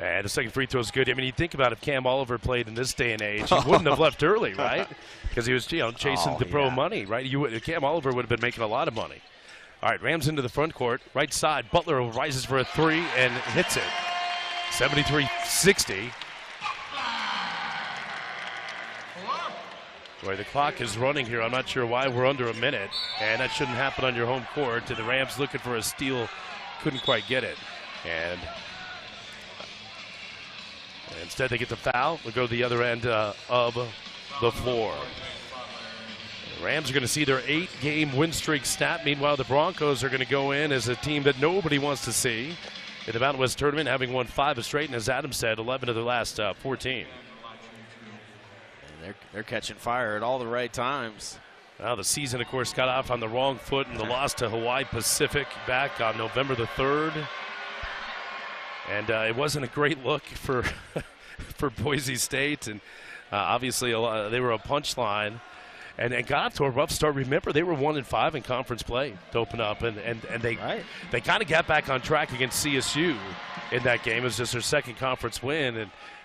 And the second free throw is good. I mean, you think about if Cam Oliver played in this day and age, he wouldn't have left early, right? Because he was, chasing the pro money, right? Cam Oliver would have been making a lot of money. All right, Rams into the front court, right side. Butler rises for a three and hits it. 73-60. Boy, the clock is running here. I'm not sure why we're under a minute, and that shouldn't happen on your home court. The Rams looking for a steal, couldn't quite get it. And instead they get the foul. We'll go to the other end of the floor. The Rams are going to see their 8-game win streak snap. Meanwhile, the Broncos are going to go in as a team that nobody wants to see in the Mountain West Tournament, having won 5 straight, and as Adam said, 11 of their last 14. They're catching fire at all the right times. Well, the season, of course, got off on the wrong foot in the loss to Hawaii Pacific back on November the 3rd. And it wasn't a great look for for Boise State. And obviously they were a punchline and got off to a rough start. Remember, they were 1-5 in conference play to open up. And they kind of got back on track against CSU in that game. It was just their second conference win.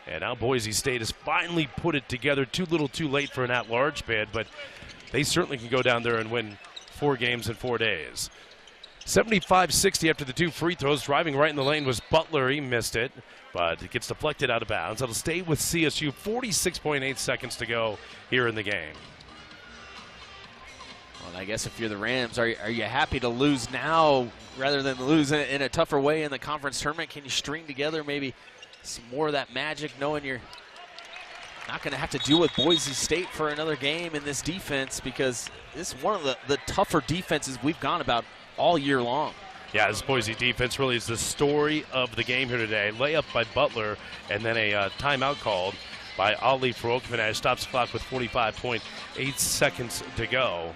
And now Boise State has finally put it together. Too little too late for an at-large bid, but they certainly can go down there and win 4 games in 4 days. 75-60 after the 2 free throws. Driving right in the lane was Butler. He missed it, but it gets deflected out of bounds. It'll stay with CSU. 46.8 seconds to go here in the game. Well, I guess if you're the Rams, are you happy to lose now rather than lose in a tougher way in the conference tournament? Can you string together maybe some more of that magic, knowing you're not going to have to deal with Boise State for another game in this defense, because this is one of the tougher defenses we've gone about all year long. Yeah, this Boise defense really is the story of the game here today. Layup by Butler, and then a timeout called by Ali for Oakman. Stops the clock with 45.8 seconds to go.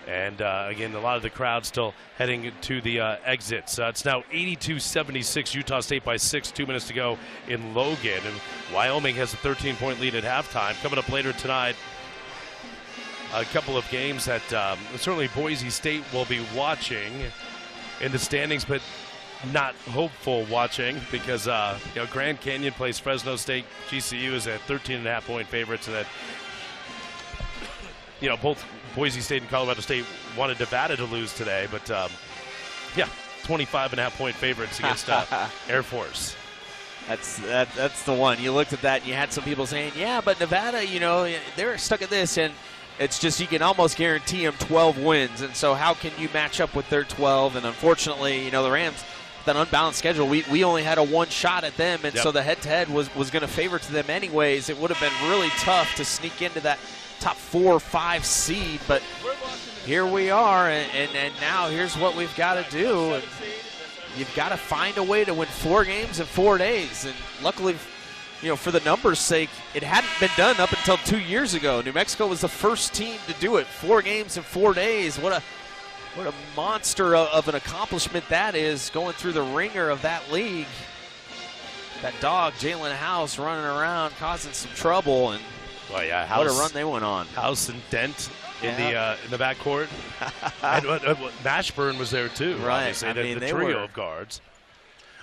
And again, a lot of the crowd still heading to the exits. It's now 82-76, Utah State by 6, 2 minutes to go in Logan. And Wyoming has a 13-point lead at halftime. Coming up later tonight, a couple of games that certainly Boise State will be watching in the standings, but not hopeful watching, because Grand Canyon plays Fresno State. GCU is at 13.5-point favorites, and that both Boise State and Colorado State wanted Nevada to lose today, but 25.5-point favorites against Air Force. That's the one. You looked at that and you had some people saying, yeah, but Nevada, they're stuck at this, and it's just you can almost guarantee them 12 wins, and so how can you match up with their 12? And unfortunately, the Rams, that unbalanced schedule, we only had a one shot at them, and so the head-to-head was going to favor to them anyways. It would have been really tough to sneak into that top 4 or 5 seed, but here we are, and now here's what we've got to do. And you've got to find a way to win 4 games in 4 days, and luckily, for the numbers' sake, it hadn't been done up until 2 years ago. New Mexico was the first team to do it. 4 games in 4 days. What a monster of an accomplishment that is, going through the ringer of that league. That dog, Jalen House, running around causing some trouble, and House, what a run they went on. House and Dent in the backcourt. And Mashburn was there too. Right. Obviously, the trio of guards.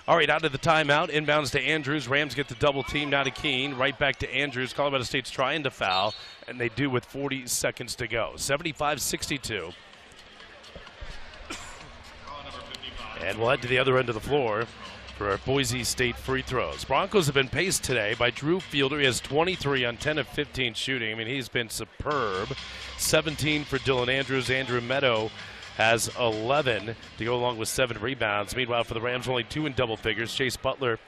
All right, out of the timeout, inbounds to Andrews. Rams get the double team now to Keene. Right back to Andrews. Colorado State's trying to foul, and they do with 40 seconds to go. 75-62. And we'll head to the other end of the floor for our Boise State free throws. Broncos have been paced today by Drew Fielder. He has 23 on 10 of 15 shooting. I mean, he's been superb. 17 for Dylan Andrews. Andrew Meadow has 11 to go along with 7 rebounds. Meanwhile, for the Rams, only 2 in double figures. Chase Butler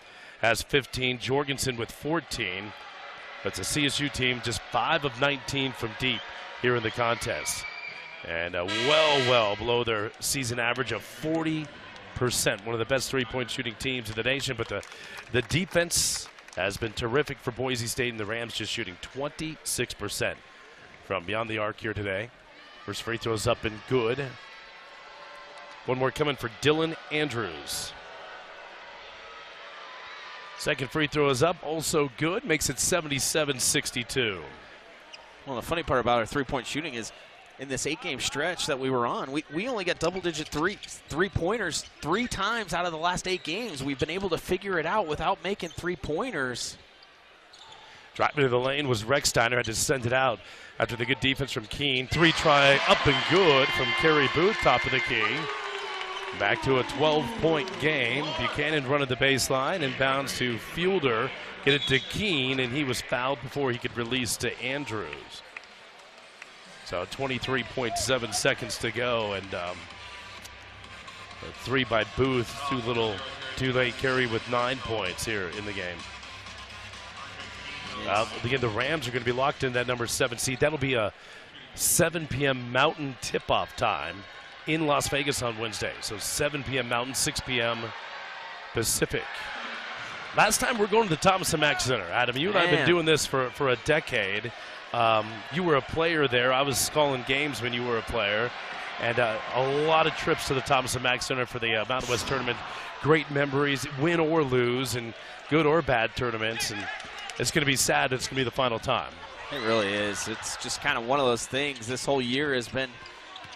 has 15. Jorgensen with 14. That's a CSU team just 5 of 19 from deep here in the contest. And well below their season average of 40%. One of the best three-point shooting teams in the nation. But the defense has been terrific for Boise State, and the Rams just shooting 26% from beyond the arc here today. First free throw is up and good. One more coming for Dylan Andrews. Second free throw is up, also good. Makes it 77-62. Well, the funny part about our three-point shooting is in this 8-game stretch that we were on. We only got double-digit three-pointers 3 times out of the last 8 games. We've been able to figure it out without making 3-pointers. Driving to the lane was Rexsteiner, had to send it out after the good defense from Keene. 3 try up and good from Kerry Booth, top of the key. Back to a 12-point game. Buchanan running the baseline and bounds to Fielder. Get it to Keene, and he was fouled before he could release to Andrews. So 23.7 seconds to go, and a 3 by Booth. Too late. Kerry with 9 points here in the game. Again, the Rams are going to be locked in that number 7 seed. That'll be a 7 p.m. Mountain tip-off time in Las Vegas on Wednesday. So 7 p.m. Mountain, 6 p.m. Pacific. Last time we're going to the Thomas & Mack Center. Adam, you and I have been doing this for a decade. You were a player there. I was calling games when you were a player. And a lot of trips to the Thomas & Mack Center for the Mountain West Tournament. Great memories, win or lose, and good or bad tournaments. And it's going to be sad it's going to be the final time. It really is. It's just kind of one of those things. This whole year has been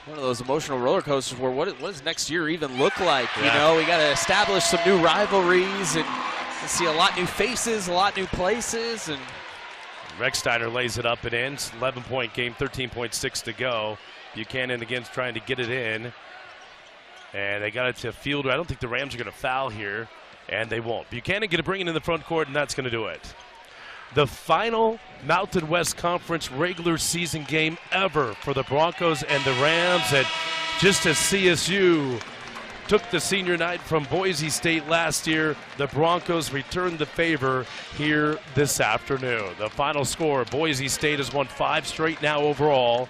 one of those emotional roller coasters where what does next year even look like? Yeah. You know, we got to establish some new rivalries and see a lot new faces, a lot new places. And Rexsteiner lays it up and in. 11-point game, 13.6 to go. Buchanan again trying to get it in. And they got it to Fielder. I don't think the Rams are going to foul here, and they won't. Buchanan going to bring it in the front court, and that's going to do it. The final Mountain West Conference regular season game ever for the Broncos and the Rams. And just as CSU took the senior night from Boise State last year, the Broncos returned the favor here this afternoon. The final score, Boise State has won 5 straight now overall.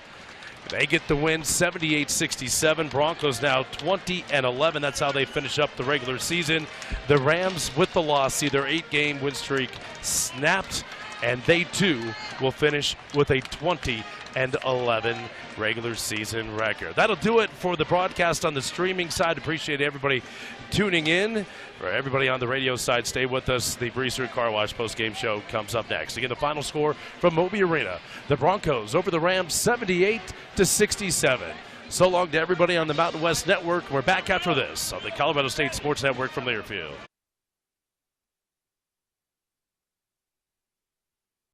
They get the win 78-67. Broncos now 20-11. That's how they finish up the regular season. The Rams with the loss see their 8-game win streak snapped, and they too will finish with a 20-11 regular season record. That'll do it for the broadcast on the streaming side. Appreciate everybody tuning in. For everybody on the radio side, stay with us. The Breezer Car Wash post-game show comes up next. Again, the final score from Moby Arena. The Broncos over the Rams 78-67. So long to everybody on the Mountain West Network. We're back after this on the Colorado State Sports Network from Learfield.